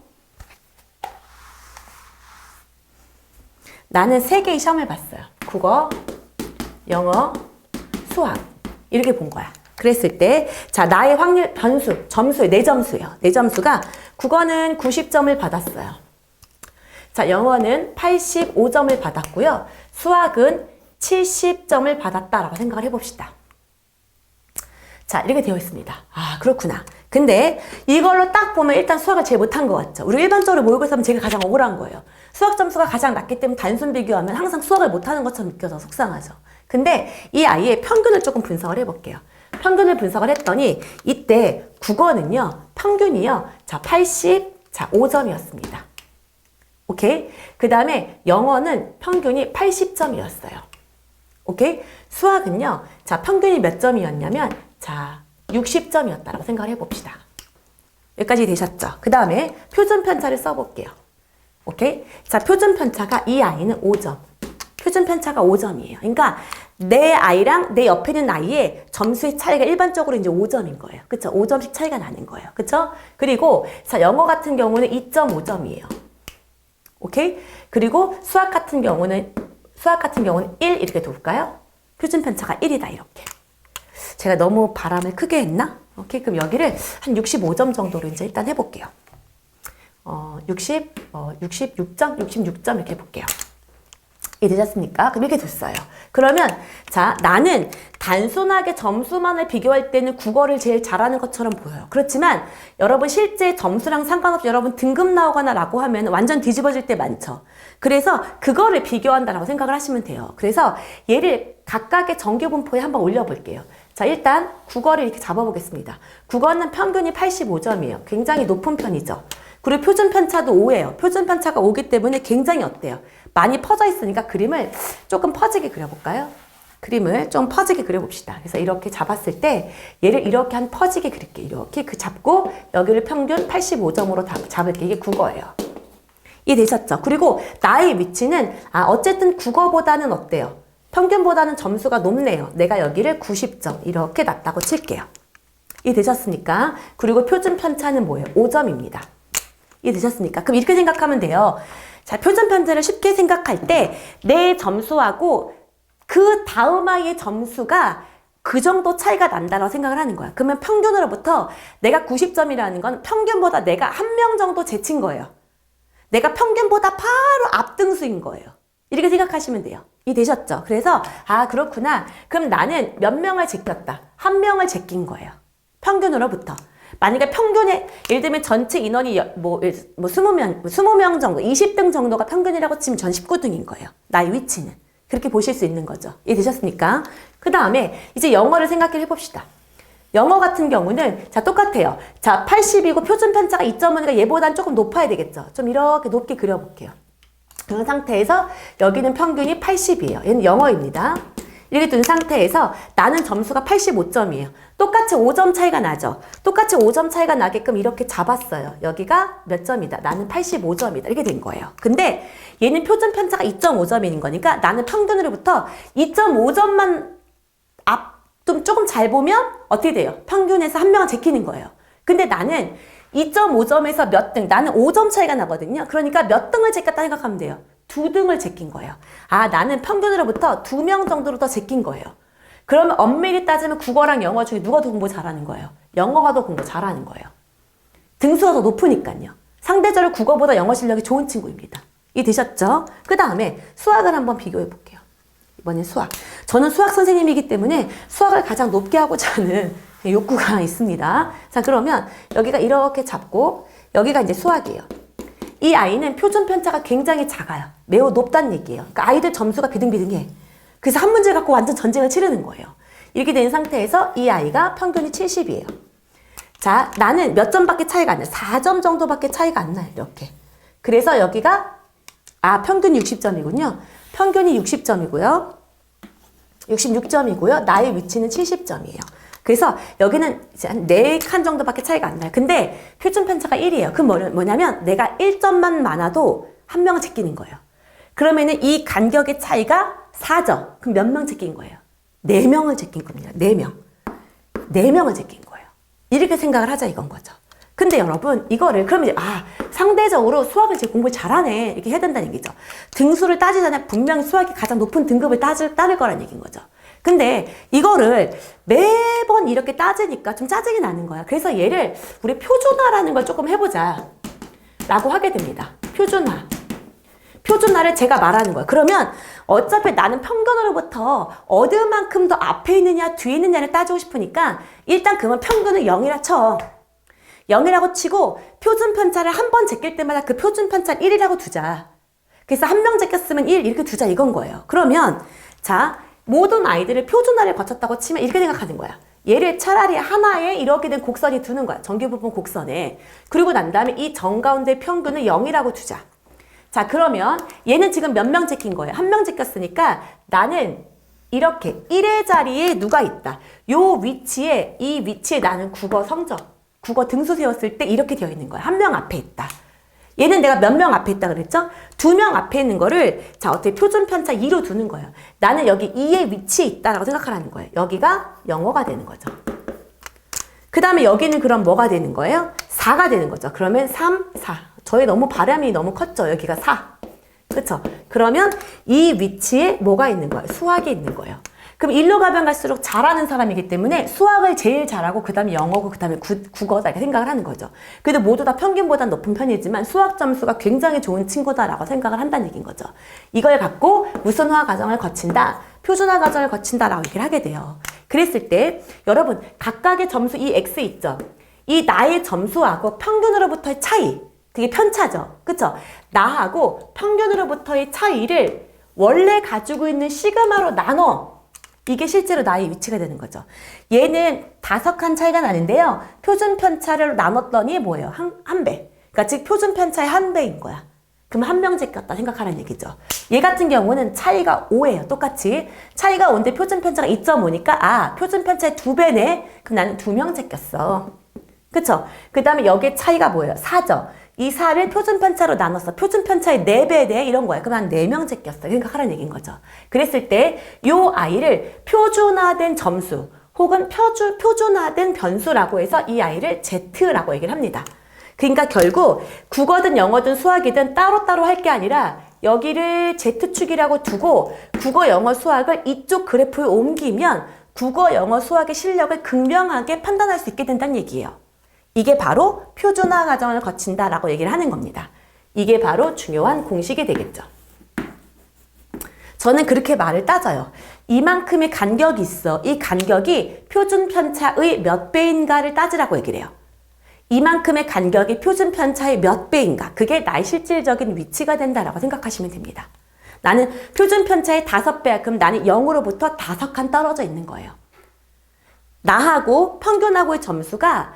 나는 3개의 시험을 봤어요. 국어, 영어, 수학 이렇게 본 거야. 그랬을 때 자, 나의 확률 변수, 점수에 내 점수예요. 내 점수가 국어는 90점을 받았어요. 자, 영어는 85점을 받았고요. 수학은 70점을 받았다라고 생각을 해봅시다. 자, 이렇게 되어 있습니다. 아, 그렇구나. 근데 이걸로 딱 보면 일단 수학을 제일 못한 것 같죠. 우리가 일반적으로 모의고사 하면 제가 가장 억울한 거예요. 수학 점수가 가장 낮기 때문에 단순 비교하면 항상 수학을 못하는 것처럼 느껴서 속상하죠. 근데 이 아이의 평균을 조금 분석을 해볼게요. 평균을 분석을 했더니 이때 국어는요, 평균이요, 자, 85점이었습니다. 오케이? 그 다음에 영어는 평균이 80점이었어요. 오케이? 수학은요, 자, 평균이 몇 점이었냐면, 자, 60점이었다라고 생각을 해봅시다. 여기까지 되셨죠? 그 다음에 표준 편차를 써볼게요. 오케이? 자, 표준 편차가 이 아이는 5점. 표준 편차가 5점이에요. 그러니까 내 아이랑 내 옆에 있는 아이의 점수의 차이가 일반적으로 이제 5점인 거예요. 그쵸? 5점씩 차이가 나는 거예요. 그쵸? 그리고 자, 영어 같은 경우는 2.5점이에요. 오케이? 그리고 수학 같은 경우는 1 이렇게 둘까요? 표준 편차가 1이다 이렇게. 제가 너무 바람을 크게 했나? 오케이, 그럼 여기를 한 65점 정도로 이제 일단 해볼게요. 66점? 66점 이렇게 해볼게요. 이해되셨습니까? 그럼 이렇게 됐어요. 그러면 자, 나는 단순하게 점수만을 비교할 때는 국어를 제일 잘하는 것처럼 보여요. 그렇지만 여러분 실제 점수랑 상관없이 여러분 등급 나오거나 라고 하면 완전 뒤집어질 때 많죠. 그래서 그거를 비교한다라고 생각을 하시면 돼요. 그래서 얘를 각각의 정규분포에 한번 올려볼게요. 자, 일단 국어를 이렇게 잡아보겠습니다. 국어는 평균이 85점이에요. 굉장히 높은 편이죠. 그리고 표준 편차도 5예요. 표준 편차가 5기 때문에 굉장히 어때요? 많이 퍼져 있으니까 그림을 조금 퍼지게 그려볼까요? 그림을 좀 퍼지게 그려봅시다. 그래서 이렇게 잡았을 때 얘를 이렇게 한 퍼지게 그릴게요. 이렇게 잡고 여기를 평균 85점으로 잡을게. 이게 국어예요. 이해되셨죠? 그리고 나의 위치는 어쨌든 국어보다는 어때요? 평균보다는 점수가 높네요. 내가 여기를 90점 이렇게 놨다고 칠게요. 이해되셨습니까? 그리고 표준 편차는 뭐예요? 5점입니다. 이해되셨습니까? 그럼 이렇게 생각하면 돼요. 자, 표준 편차를 쉽게 생각할 때 내 점수하고 그 다음 아이의 점수가 그 정도 차이가 난다고 생각을 하는 거야. 그러면 평균으로부터 내가 90점이라는 건 평균보다 내가 한 명 정도 제친 거예요. 내가 평균보다 바로 앞등수인 거예요. 이렇게 생각하시면 돼요. 이해되셨죠? 그래서 그렇구나. 그럼 나는 몇 명을 제꼈다. 한 명을 제낀 거예요. 평균으로부터. 만약에 평균에 예를 들면 전체 인원이 20명 정도, 20등 정도가 평균이라고 치면 전 19등인 거예요. 나의 위치는. 그렇게 보실 수 있는 거죠. 이해되셨습니까? 그 다음에 이제 영어를 생각해 해봅시다. 영어 같은 경우는 자, 똑같아요. 자, 80이고 표준 편차가 2.5니까 얘보단 조금 높아야 되겠죠. 좀 이렇게 높게 그려볼게요. 그런 상태에서 여기는 평균이 80이에요. 얘는 영어입니다. 이렇게 둔 상태에서 나는 점수가 85점이에요. 똑같이 5점 차이가 나죠. 똑같이 5점 차이가 나게끔 이렇게 잡았어요. 여기가 몇 점이다. 나는 85점이다. 이렇게 된 거예요. 근데 얘는 표준 편차가 2.5점인 거니까 나는 평균으로부터 2.5점만 좀 조금 잘 보면 어떻게 돼요? 평균에서 한 명을 제끼는 거예요. 근데 나는 2.5점에서 몇 등, 나는 5점 차이가 나거든요. 그러니까 몇 등을 제꼈다 생각하면 돼요. 2등을 제낀 거예요. 나는 평균으로부터 2명 정도로 더 제낀 거예요. 그러면 엄밀히 따지면 국어랑 영어 중에 누가 더 공부 잘하는 거예요? 영어가 더 공부 잘하는 거예요. 등수가 더 높으니까요. 상대적으로 국어보다 영어 실력이 좋은 친구입니다. 이해되셨죠? 그 다음에 수학을 한번 비교해 볼게요. 이번엔 수학. 저는 수학 선생님이기 때문에 수학을 가장 높게 하고자 하는 욕구가 있습니다. 자, 그러면 여기가 이렇게 잡고 여기가 이제 수학이에요. 이 아이는 표준 편차가 굉장히 작아요. 매우 높다는 얘기예요. 그러니까 아이들 점수가 비등비등해. 그래서 한 문제 갖고 완전 전쟁을 치르는 거예요. 이렇게 된 상태에서 이 아이가 평균이 70이에요. 자, 나는 몇 점밖에 차이가 안 나요. 4점 정도밖에 차이가 안 나요. 이렇게. 그래서 여기가 평균 60점이군요. 평균이 60점이고요. 66점이고요. 나의 위치는 70점이에요. 그래서 여기는 이제 한 4칸 정도밖에 차이가 안 나요. 근데 표준 편차가 1이에요. 그럼 뭐냐면 내가 1점만 많아도 한 명을 제끼는 거예요. 그러면은 이 간격의 차이가 4점. 그럼 몇 명 제낀 거예요? 4명을 제낀 겁니다. 4명. 4명을 제낀 거예요. 이렇게 생각을 하자 이건 거죠. 근데 여러분 이거를 그러면 이제 상대적으로 수학을 이제 공부 잘하네 이렇게 해야 된다는 얘기죠. 등수를 따지자면 분명히 수학이 가장 높은 등급을 따를 거란 얘기인 거죠. 근데 이거를 매번 이렇게 따지니까 좀 짜증이 나는 거야. 그래서 얘를 우리 표준화라는 걸 조금 해보자 라고 하게 됩니다. 표준화. 표준화를 제가 말하는 거예요. 그러면 어차피 나는 평균으로부터 어느 만큼 더 앞에 있느냐 뒤에 있느냐를 따지고 싶으니까 일단 그러면 평균을 0이라 쳐. 0이라고 치고 표준 편차를 한 번 제낄 때마다 그 표준 편차를 1이라고 두자. 그래서 한 명 제꼈으면 1 이렇게 두자 이건 거예요. 그러면 자 모든 아이들을 표준화를 거쳤다고 치면 이렇게 생각하는 거야. 얘를 차라리 하나에 이렇게 된 곡선이 두는 거야. 전기부분 곡선에. 그리고 난 다음에 이 정가운데 평균을 0이라고 두자. 자 그러면 얘는 지금 몇 명 제낀 거예요? 한 명 제꼈으니까 나는 이렇게 1의 자리에 누가 있다. 요 위치에 이 위치에 나는 국어 성적, 국어 등수 세웠을 때 이렇게 되어 있는 거야. 한 명 앞에 있다. 얘는 내가 몇 명 앞에 있다 그랬죠? 2명 앞에 있는 거를 자 어떻게 표준 편차 2로 두는 거예요. 나는 여기 2의 위치에 있다라고 생각하라는 거예요. 여기가 영어가 되는 거죠. 그 다음에 여기는 그럼 뭐가 되는 거예요? 4가 되는 거죠. 그러면 3, 4. 저희 너무 발음이 너무 컸죠. 여기가 4. 그쵸? 그러면 이 위치에 뭐가 있는 거예요? 수학이 있는 거예요. 그럼 일로 가면 갈수록 잘하는 사람이기 때문에 수학을 제일 잘하고 그 다음에 영어고 그 다음에 국어다 이렇게 생각을 하는 거죠. 그래도 모두 다 평균보다 높은 편이지만 수학 점수가 굉장히 좋은 친구다라고 생각을 한다는 얘기인 거죠. 이걸 갖고 무슨화 과정을 거친다, 표준화 과정을 거친다라고 얘기를 하게 돼요. 그랬을 때 여러분 각각의 점수 이 x 있죠. 이 나의 점수하고 평균으로부터의 차이 그게 편차죠. 그쵸? 나하고 평균으로부터의 차이를 원래 가지고 있는 시그마로 나눠. 이게 실제로 나의 위치가 되는 거죠. 얘는 5칸 차이가 나는데요. 표준 편차를 나눴더니 뭐예요? 한 배. 그러니까 즉 표준 편차의 한 배인 거야. 그럼 한 명 제꼈다 생각하라는 얘기죠. 얘 같은 경우는 차이가 5예요. 똑같이. 차이가 5인데 표준 편차가 2.5니까 아 표준 편차의 2배네. 그럼 나는 2명 제꼈어. 그쵸? 그 다음에 여기에 차이가 뭐예요? 4죠. 이 4를 표준 편차로 나눴어. 표준 편차의 4배네 이런 거야. 그럼 한 4명 제꼈어. 생각하라는 얘기인 거죠. 그랬을 때 요 아이를 표준화된 점수 혹은 표준화된 변수라고 해서 이 아이를 Z라고 얘기를 합니다. 그러니까 결국 국어든 영어든 수학이든 따로따로 할 게 아니라 여기를 Z축이라고 두고 국어, 영어, 수학을 이쪽 그래프에 옮기면 국어, 영어, 수학의 실력을 극명하게 판단할 수 있게 된다는 얘기예요. 이게 바로 표준화 과정을 거친다라고 얘기를 하는 겁니다. 이게 바로 중요한 공식이 되겠죠. 저는 그렇게 말을 따져요. 이만큼의 간격이 있어. 이 간격이 표준 편차의 몇 배인가를 따지라고 얘기를 해요. 이만큼의 간격이 표준 편차의 몇 배인가. 그게 나의 실질적인 위치가 된다라고 생각하시면 됩니다. 나는 표준 편차의 5배야. 그럼 나는 0으로부터 5칸 떨어져 있는 거예요. 나하고 평균하고의 점수가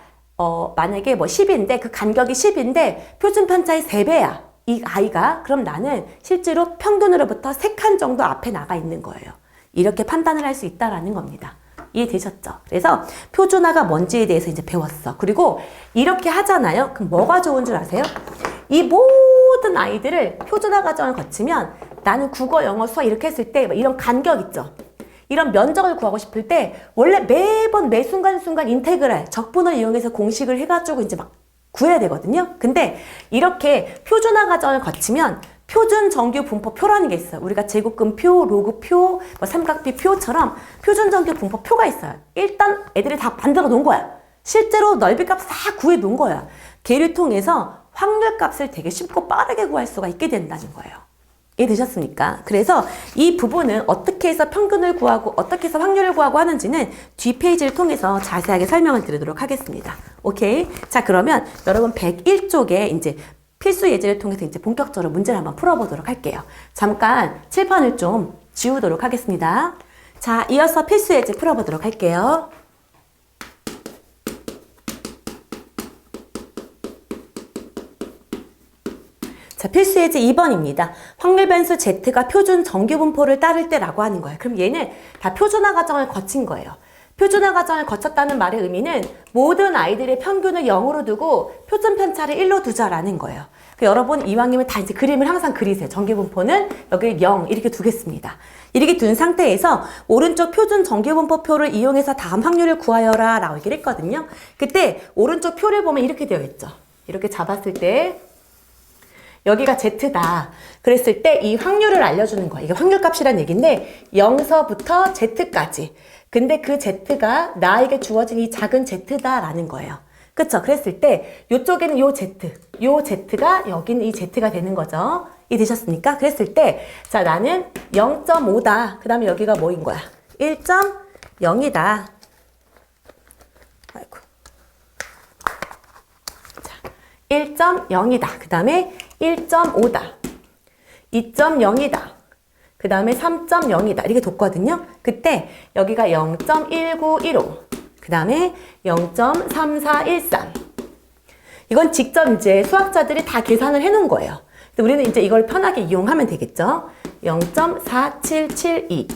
만약에 뭐 10인데 그 간격이 10인데 표준 편차의 3배야. 이 아이가 그럼 나는 실제로 평균으로부터 3칸 정도 앞에 나가 있는 거예요. 이렇게 판단을 할 수 있다라는 겁니다. 이해되셨죠? 그래서 표준화가 뭔지에 대해서 이제 배웠어. 그리고 이렇게 하잖아요. 그럼 뭐가 좋은 줄 아세요? 이 모든 아이들을 표준화 과정을 거치면 나는 국어, 영어, 수학 이렇게 했을 때 이런 간격 있죠? 이런 면적을 구하고 싶을 때 원래 매번 매 순간순간 인테그랄, 적분을 이용해서 공식을 해가지고 이제 막 구해야 되거든요. 근데 이렇게 표준화 과정을 거치면 표준 정규 분포표라는 게 있어요. 우리가 제곱근표, 로그표, 뭐 삼각비표처럼 표준 정규 분포표가 있어요. 일단 애들이 다 만들어 놓은 거야. 실제로 넓이값 다 구해 놓은 거야. 걔를 통해서 확률값을 되게 쉽고 빠르게 구할 수가 있게 된다는 거예요. 이해되셨습니까? 그래서 이 부분은 어떻게 해서 평균을 구하고 어떻게 해서 확률을 구하고 하는지는 뒷페이지를 통해서 자세하게 설명을 드리도록 하겠습니다. 오케이? 자, 그러면 여러분 101쪽에 이제 필수 예제를 통해서 이제 본격적으로 문제를 한번 풀어보도록 할게요. 잠깐 칠판을 좀 지우도록 하겠습니다. 자, 이어서 필수 예제 풀어보도록 할게요. 자, 필수 예제 2번입니다. 확률 변수 Z가 표준 정규 분포를 따를 때라고 하는 거예요. 그럼 얘는 다 표준화 과정을 거친 거예요. 표준화 과정을 거쳤다는 말의 의미는 모든 아이들의 평균을 0으로 두고 표준 편차를 1로 두자라는 거예요. 여러분 이왕이면 다 이제 그림을 항상 그리세요. 정규 분포는 여기 0 이렇게 두겠습니다. 이렇게 둔 상태에서 오른쪽 표준 정규 분포표를 이용해서 다음 확률을 구하여라 라고 얘기를 했거든요. 그때 오른쪽 표를 보면 이렇게 되어 있죠. 이렇게 잡았을 때 여기가 Z다. 그랬을 때 이 확률을 알려주는 거야. 이게 확률값이란 얘기인데 0서부터 Z까지. 근데 그 Z가 나에게 주어진 이 작은 Z다라는 거예요. 그쵸? 그랬을 때 이쪽에는 요 Z, 요 Z가 여기는 이 Z가 되는 거죠. 이해되셨습니까? 그랬을 때, 자, 나는 0.5다. 그 다음에 여기가 뭐인 거야? 1.0이다. 아이고. 자, 1.0이다. 그 다음에 1.5다. 2.0이다. 그 다음에 3.0이다. 이렇게 뒀거든요. 그때 여기가 0.1915. 그 다음에 0.3413. 이건 직접 이제 수학자들이 다 계산을 해 놓은 거예요. 근데 우리는 이제 이걸 편하게 이용하면 되겠죠. 0.4772.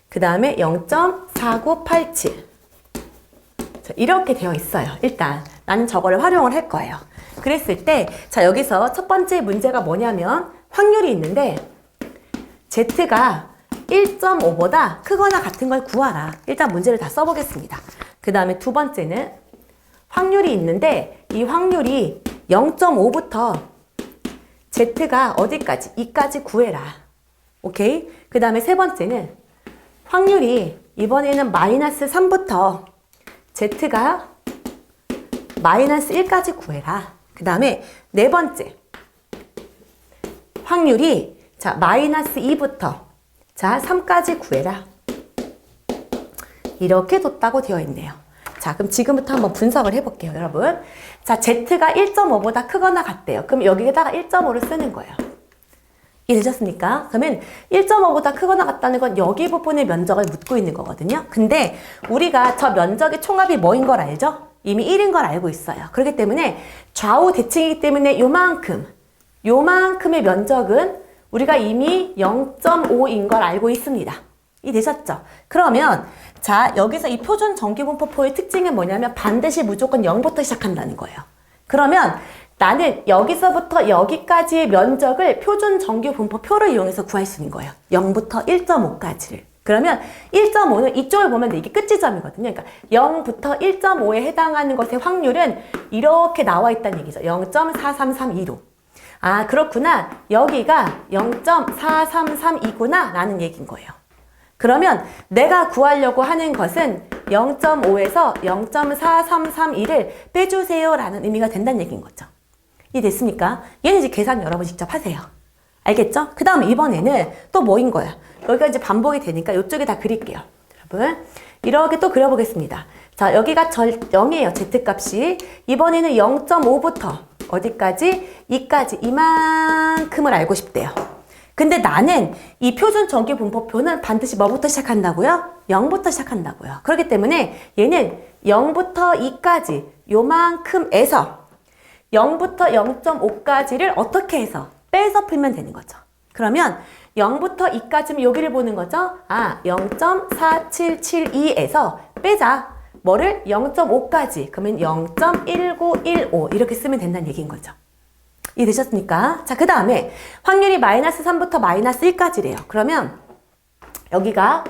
그 다음에 0.4987. 자, 이렇게 되어 있어요. 일단 나는 저거를 활용을 할 거예요. 그랬을 때, 자, 여기서 첫 번째 문제가 뭐냐면 확률이 있는데 Z가 1.5보다 크거나 같은 걸 구하라. 일단 문제를 다 써보겠습니다. 그 다음에 두 번째는 확률이 있는데 이 확률이 0.5부터 Z가 어디까지? 2까지 구해라. 오케이? 그 다음에 세 번째는 확률이 이번에는 마이너스 3부터 Z가 마이너스 1까지 구해라. 그 다음에 네 번째 확률이 자 마이너스 2부터 자 3까지 구해라. 이렇게 뒀다고 되어 있네요. 자, 그럼 지금부터 한번 분석을 해볼게요, 여러분. 자, Z가 1.5보다 크거나 같대요. 그럼 여기에다가 1.5를 쓰는 거예요. 이해되셨습니까? 그러면 1.5보다 크거나 같다는 건 여기 부분의 면적을 묻고 있는 거거든요. 근데 우리가 저 면적의 총합이 뭐인 걸 알죠? 이미 1인 걸 알고 있어요. 그렇기 때문에 좌우 대칭이기 때문에 요만큼의 면적은 우리가 이미 0.5인 걸 알고 있습니다. 이해되셨죠? 그러면 자, 여기서 이 표준 정규분포표의 특징은 뭐냐면 반드시 무조건 0부터 시작한다는 거예요. 그러면 나는 여기서부터 여기까지의 면적을 표준 정규분포표를 이용해서 구할 수 있는 거예요. 0부터 1.5까지를. 그러면 1.5는 이쪽을 보면 이게 끝지점이거든요. 그러니까 0부터 1.5에 해당하는 것의 확률은 이렇게 나와 있다는 얘기죠. 0.4332로. 아, 그렇구나. 여기가 0.4332구나 라는 얘기인 거예요. 그러면 내가 구하려고 하는 것은 0.5에서 0.4332를 빼주세요 라는 의미가 된다는 얘기인 거죠. 이해됐습니까? 얘는 이제 계산 여러분 직접 하세요. 알겠죠? 그 다음에 이번에는 또 뭐인 거야? 여기가 이제 반복이 되니까 이쪽에 다 그릴게요. 여러분, 이렇게 또 그려보겠습니다. 자, 여기가 0이에요. Z값이. 이번에는 0.5부터 어디까지? 2까지 이만큼을 알고 싶대요. 근데 나는 이 표준 정규분포표는 반드시 뭐부터 시작한다고요? 0부터 시작한다고요. 그렇기 때문에 얘는 0부터 2까지 요만큼에서 0부터 0.5까지를 어떻게 해서 빼서 풀면 되는 거죠. 그러면 0부터 2까지면 여기를 보는 거죠. 아, 0.4772에서 빼자. 뭐를? 0.5까지. 그러면 0.1915 이렇게 쓰면 된다는 얘기인 거죠. 이해되셨습니까? 자, 그 다음에 확률이 마이너스 3부터 마이너스 1까지래요. 그러면 여기가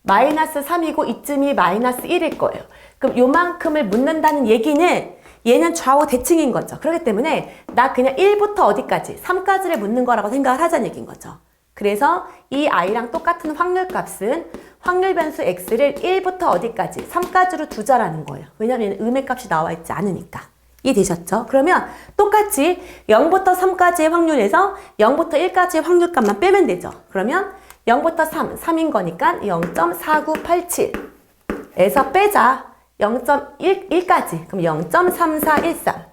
마이너스 3이고 이쯤이 마이너스 1일 거예요. 그럼 요만큼을 묻는다는 얘기는 얘는 좌우 대칭인 거죠. 그렇기 때문에 나 그냥 1부터 어디까지? 3까지를 묻는 거라고 생각을 하자는 얘기인 거죠. 그래서 이 i랑 똑같은 확률값은 확률 변수 x를 1부터 어디까지? 3까지로 두자라는 거예요. 왜냐하면 음의 값이 나와 있지 않으니까. 이해되셨죠? 그러면 똑같이 0부터 3까지의 확률에서 0부터 1까지의 확률값만 빼면 되죠. 그러면 0부터 3인 거니까 0.4987에서 빼자. 0.1까지. 그럼 0.3413.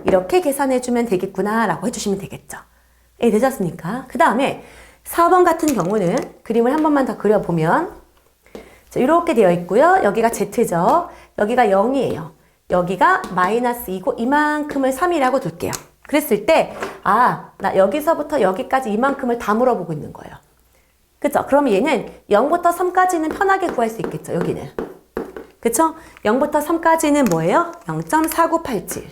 이렇게 계산해주면 되겠구나 라고 해주시면 되겠죠. 되셨습니까? 그 다음에 4번 같은 경우는 그림을 한 번만 더 그려보면 자, 이렇게 되어 있고요. 여기가 Z죠. 여기가 0이에요. 여기가 마이너스 2고 이만큼을 3이라고 둘게요. 그랬을 때 아, 나 여기서부터 여기까지 이만큼을 다 물어보고 있는 거예요. 그쵸? 그러면 얘는 0부터 3까지는 편하게 구할 수 있겠죠. 여기는. 그쵸? 0부터 3까지는 뭐예요? 0.4987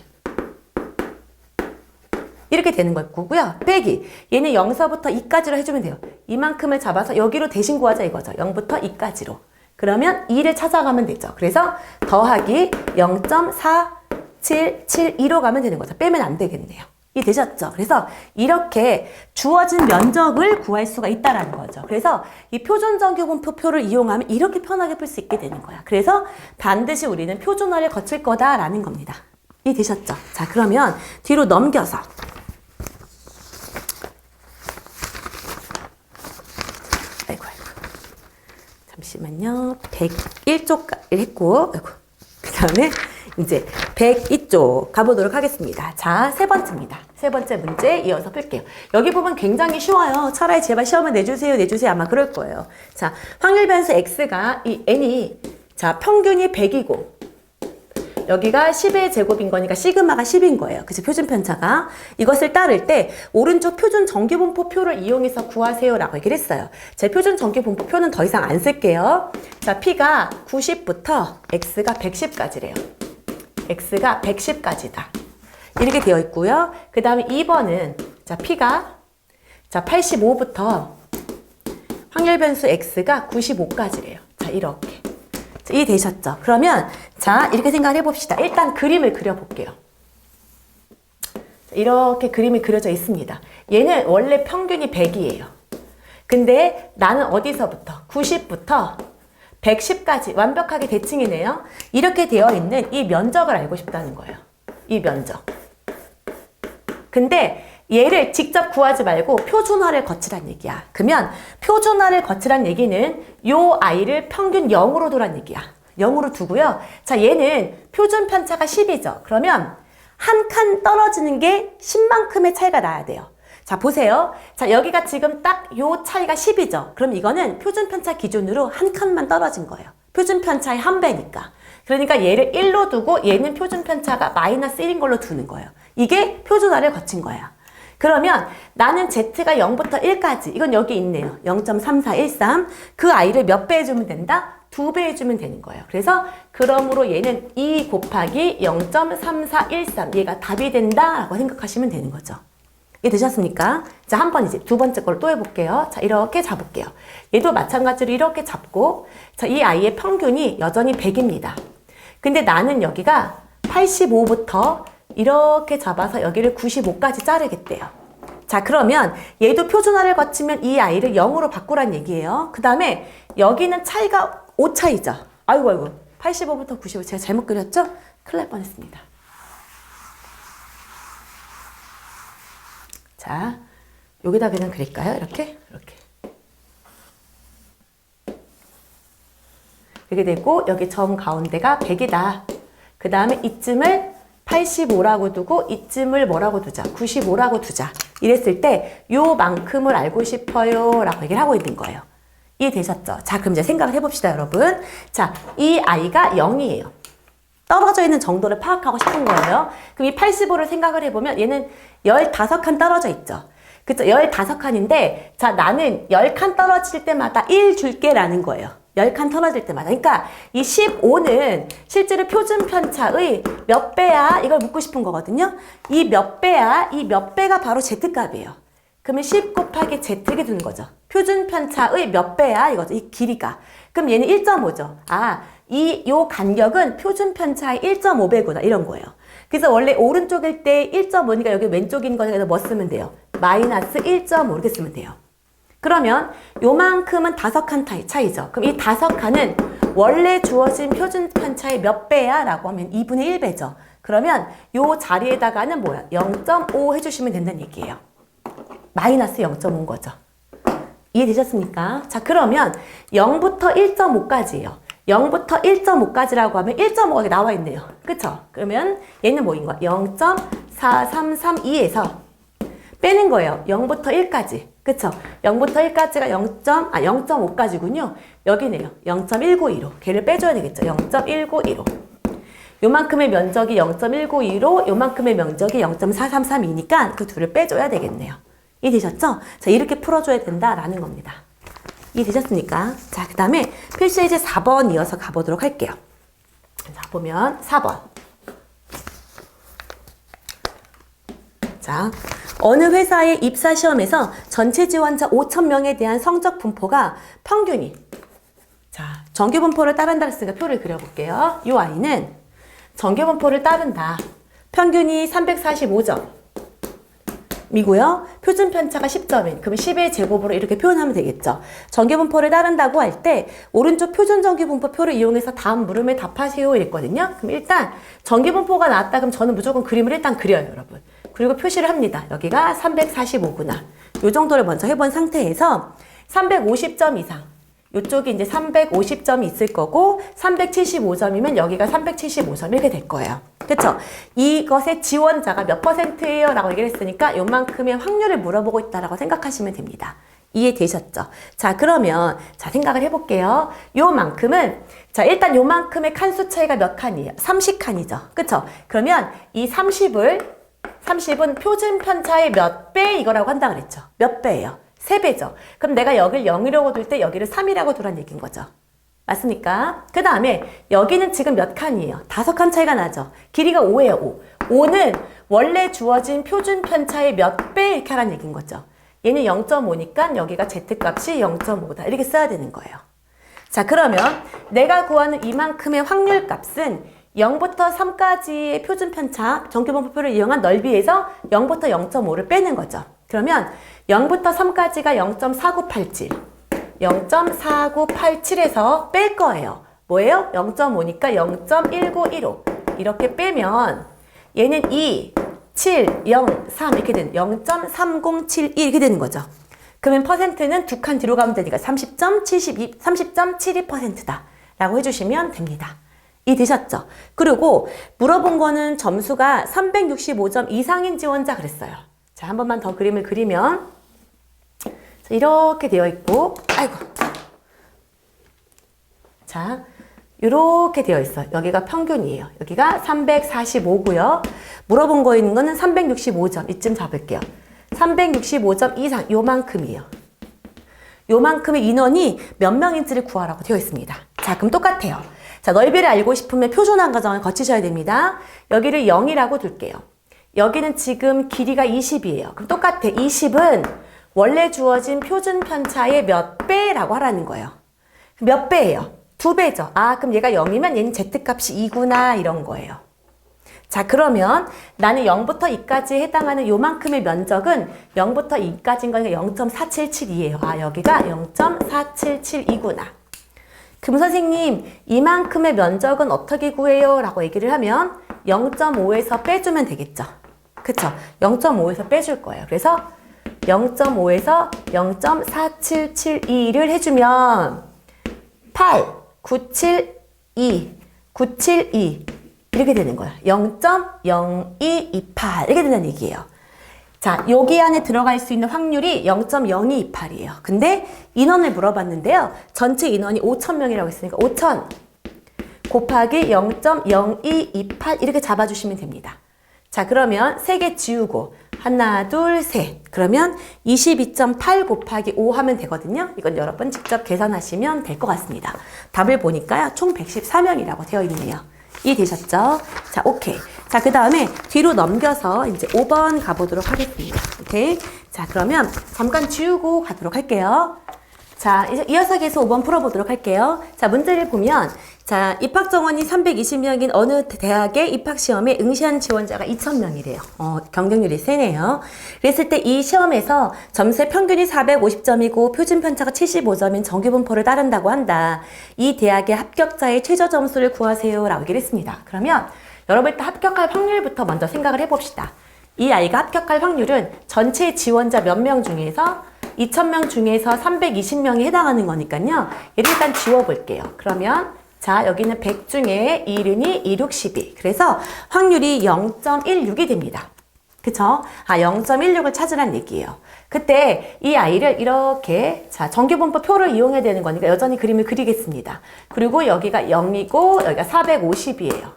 이렇게 되는 거고요. 빼기. 얘는 0서부터 2까지로 해주면 돼요. 이만큼을 잡아서 여기로 대신 구하자 이거죠. 0부터 2까지로. 그러면 2를 찾아가면 되죠. 그래서 더하기 0.4772로 가면 되는 거죠. 빼면 안 되겠네요. 이해되셨죠? 그래서 이렇게 주어진 면적을 구할 수가 있다라는 거죠. 그래서 이 표준정규분포표를 이용하면 이렇게 편하게 풀 수 있게 되는 거야. 그래서 반드시 우리는 표준화를 거칠 거다라는 겁니다. 이해되셨죠? 자, 그러면 뒤로 넘겨서 잠시만요. 101쪽 했고, 그 다음에 이제 102쪽 가보도록 하겠습니다. 자, 세 번째입니다. 세 번째 문제 이어서 풀게요. 여기 부분 굉장히 쉬워요. 차라리 제발 시험을 내주세요, 내주세요. 아마 그럴 거예요. 자, 확률 변수 x가 이 n이 자 평균이 100이고 여기가 10의 제곱인 거니까 시그마가 10인 거예요. 그치? 표준 편차가. 이것을 따를 때 오른쪽 표준 정규분포표를 이용해서 구하세요 라고 얘기를 했어요. 제 표준 정규분포표는 더 이상 안 쓸게요. 자, P가 90부터 X가 110까지래요. X가 110까지다. 이렇게 되어 있고요. 그 다음에 2번은 자, P가 자 85부터 확률 변수 X가 95까지래요. 자, 이렇게. 이해되셨죠? 그러면 자 이렇게 생각을 해봅시다. 일단 그림을 그려볼게요. 이렇게 그림이 그려져 있습니다. 얘는 원래 평균이 100이에요. 근데 나는 어디서부터? 90부터 110까지 완벽하게 대칭이네요. 이렇게 되어 있는 이 면적을 알고 싶다는 거예요. 이 면적. 근데 얘를 직접 구하지 말고 표준화를 거치란 얘기야. 그러면 표준화를 거치란 얘기는 요 아이를 평균 0으로 두란 얘기야. 0으로 두고요. 자, 얘는 표준 편차가 10이죠. 그러면 한 칸 떨어지는 게 10만큼의 차이가 나야 돼요. 자, 보세요. 자, 여기가 지금 딱 요 차이가 10이죠. 그럼 이거는 표준 편차 기준으로 한 칸만 떨어진 거예요. 표준 편차의 한 배니까. 그러니까 얘를 1로 두고 얘는 표준 편차가 마이너스 1인 걸로 두는 거예요. 이게 표준화를 거친 거야. 그러면 나는 Z가 0부터 1까지 이건 여기 있네요. 0.3413 그 아이를 몇 배 해주면 된다? 2배 해주면 되는 거예요. 그래서 그러므로 얘는 2 곱하기 0.3413 얘가 답이 된다라고 생각하시면 되는 거죠. 이해 되셨습니까? 자, 한번 이제 두 번째 걸 또 해볼게요. 자, 이렇게 잡을게요. 얘도 마찬가지로 이렇게 잡고 자, 이 아이의 평균이 여전히 100입니다. 근데 나는 여기가 85부터 이렇게 잡아서 여기를 95까지 자르겠대요. 자, 그러면 얘도 표준화를 거치면 이 아이를 0으로 바꾸란 얘기예요. 그 다음에 여기는 차이가 5차이죠. 아이고 85부터 95 제가 잘못 그렸죠? 큰일 날 뻔했습니다. 자, 여기다 그냥 그릴까요? 이렇게 이렇게 되고 여기 점 가운데가 100이다. 그 다음에 이쯤을 85라고 두고 이쯤을 뭐라고 두자? 95라고 두자. 이랬을 때 요만큼을 알고 싶어요 라고 얘기를 하고 있는 거예요. 이해되셨죠? 자, 그럼 이제 생각을 해봅시다, 여러분. 자, 이 아이가 0이에요. 떨어져 있는 정도를 파악하고 싶은 거예요. 그럼 이 85를 생각을 해보면 얘는 15칸 떨어져 있죠. 그쵸? 15칸인데 자, 나는 10칸 떨어질 때마다 1 줄게 라는 거예요. 10칸 떨어질 때마다. 그러니까 이 15는 실제로 표준 편차의 몇 배야? 이걸 묻고 싶은 거거든요. 이 몇 배야? 이 몇 배가 바로 Z값이에요. 그러면 10 곱하기 Z게 두는 거죠. 표준 편차의 몇 배야? 이거죠. 이 길이가. 그럼 얘는 1.5죠. 아, 요 간격은 표준 편차의 1.5배구나. 이런 거예요. 그래서 원래 오른쪽일 때 1.5니까 여기 왼쪽인 거니까 뭐 쓰면 돼요? 마이너스 1.5 이렇게 쓰면 돼요. 그러면 요만큼은 5칸 차이죠. 그럼 이 5칸은 원래 주어진 표준 편차의 몇 배야? 라고 하면 2분의 1배죠. 그러면 요 자리에다가는 뭐야? 0.5 해주시면 된다는 얘기예요. 마이너스 0.5인 거죠. 이해되셨습니까? 자, 그러면 0부터 1.5까지예요. 0부터 1.5까지라고 하면 1.5가 나와 있네요. 그쵸? 그러면 얘는 뭐인 거야? 0.4332에서 빼는 거예요. 0부터 1까지. 그쵸? 0부터 1까지가 0.5까지군요. 여기네요. 0.1925. 걔를 빼줘야 되겠죠. 0.1925. 요만큼의 면적이 0.1925, 요만큼의 면적이 0.4332니까 그 둘을 빼줘야 되겠네요. 이해되셨죠? 자, 이렇게 풀어줘야 된다라는 겁니다. 이해되셨습니까? 자, 그 다음에 필수의 이제 4번 이어서 가보도록 할게요. 자, 보면 4번. 자, 어느 회사의 입사 시험에서 전체 지원자 5,000명에 대한 성적 분포가 평균이 자, 정규 분포를 따른다 했으니까 표를 그려볼게요. 이 아이는 정규 분포를 따른다. 평균이 345점. 이고요. 표준 편차가 10점인. 그럼 10의 제곱으로 이렇게 표현하면 되겠죠. 정규 분포를 따른다고 할 때 오른쪽 표준 정규 분포표를 이용해서 다음 물음에 답하세요 이랬거든요. 그럼 일단 정규 분포가 나왔다 그럼 저는 무조건 그림을 일단 그려요, 여러분. 그리고 표시를 합니다. 여기가 345구나. 이 정도를 먼저 해본 상태에서 350점 이상. 이쪽이 이제 350점이 있을 거고 375점이면 여기가 375점 이렇게 될 거예요. 그쵸? 이것의 지원자가 몇 %예요? 라고 얘기를 했으니까 요만큼의 확률을 물어보고 있다라고 생각하시면 됩니다. 이해되셨죠? 자, 그러면 자 생각을 해볼게요. 요만큼은 자 일단 요만큼의 칸수 차이가 몇 칸이에요? 30칸이죠. 그쵸? 그러면 이 30은 표준 편차의 몇 배 이거라고 한다 그랬죠? 몇 배예요? 3배죠. 그럼 내가 여기를 0이라고 둘 때 여기를 3이라고 두란 얘기인 거죠. 맞습니까? 그 다음에 여기는 지금 몇 칸이에요? 5칸 차이가 나죠. 길이가 5예요. 5. 5는 원래 주어진 표준 편차의 몇 배 이렇게 하라는 얘기인 거죠. 얘는 0.5니까 여기가 z값이 0.5다. 이렇게 써야 되는 거예요. 자, 그러면 내가 구하는 이만큼의 확률 값은 0부터 3까지의 표준 편차 정규분포표를 이용한 넓이에서 0부터 0.5를 빼는 거죠. 그러면 0부터 3까지가 0.4987, 0.4987에서 뺄 거예요. 뭐예요? 0.5니까 0.1915 이렇게 빼면 얘는 2, 7, 0, 3 이렇게 되는 0.3071 이렇게 되는 거죠. 그러면 퍼센트는 두 칸 뒤로 가면 되니까 30.72%다 라고 해주시면 됩니다. 이해되셨죠? 그리고 물어본 거는 점수가 365점 이상인 지원자 그랬어요. 자, 한 번만 더 그림을 그리면 자, 이렇게 되어 있고 아이고 자 이렇게 되어 있어요. 여기가 평균이에요. 여기가 345고요. 물어본 거 있는 거는 365점 이쯤 잡을게요. 365점 이상 요만큼이에요. 요만큼의 인원이 몇 명인지를 구하라고 되어 있습니다. 자, 그럼 똑같아요. 자, 넓이를 알고 싶으면 표준화 과정을 거치셔야 됩니다. 여기를 0이라고 둘게요. 여기는 지금 길이가 20이에요. 그럼 똑같아. 20은 원래 주어진 표준 편차의 몇 배라고 하라는 거예요. 몇 배예요? 2배죠. 아, 그럼 얘가 0이면 얘는 z값이 2구나 이런 거예요. 자, 그러면 나는 0부터 2까지 해당하는 요만큼의 면적은 0부터 2까지인 거니까 0.4772예요. 아, 여기가 0.4772구나. 그럼 선생님, 이만큼의 면적은 어떻게 구해요? 라고 얘기를 하면 0.5에서 빼주면 되겠죠. 그쵸? 0.5에서 빼줄 거예요. 그래서 0.5에서 0.4772를 해주면 8, 972, 972 이렇게 되는 거예요. 0.0228 이렇게 된다는 얘기예요. 자, 여기 안에 들어갈 수 있는 확률이 0.0228이에요. 근데 인원을 물어봤는데요. 전체 인원이 5,000명이라고 했으니까 5,000 곱하기 0.0228 이렇게 잡아주시면 됩니다. 자, 그러면 3개 지우고 하나, 둘, 셋. 그러면 22.8 곱하기 5 하면 되거든요. 이건 여러분 직접 계산하시면 될 것 같습니다. 답을 보니까요. 총 114명이라고 되어 있네요. 이해되셨죠? 자, 오케이. 자, 그 다음에 뒤로 넘겨서 이제 5번 가보도록 하겠습니다. 오케이. 자, 그러면 잠깐 지우고 가도록 할게요. 자, 이제 이어서 계속 5번 풀어보도록 할게요. 자, 문제를 보면, 자, 입학 정원이 320명인 어느 대학의 입학시험에 응시한 지원자가 2,000명이래요. 경쟁률이 세네요. 그랬을 때 이 시험에서 점수의 평균이 450점이고 표준 편차가 75점인 정규분포를 따른다고 한다. 이 대학의 합격자의 최저 점수를 구하세요. 라고 얘기를 했습니다. 그러면 여러분 일단 합격할 확률부터 먼저 생각을 해봅시다. 이 아이가 합격할 확률은 전체 지원자 몇 명 중에서 2,000명 중에서 320명이 해당하는 거니까요. 얘를 일단 지워볼게요. 그러면 자, 여기는 100 중에 1은이 2, 6, 12. 그래서 확률이 0.16이 됩니다. 그쵸? 아, 0.16을 찾으란 얘기예요. 그때 이 아이를 이렇게 자, 정규분포 표를 이용해야 되는 거니까 여전히 그림을 그리겠습니다. 그리고 여기가 0이고 여기가 450이에요.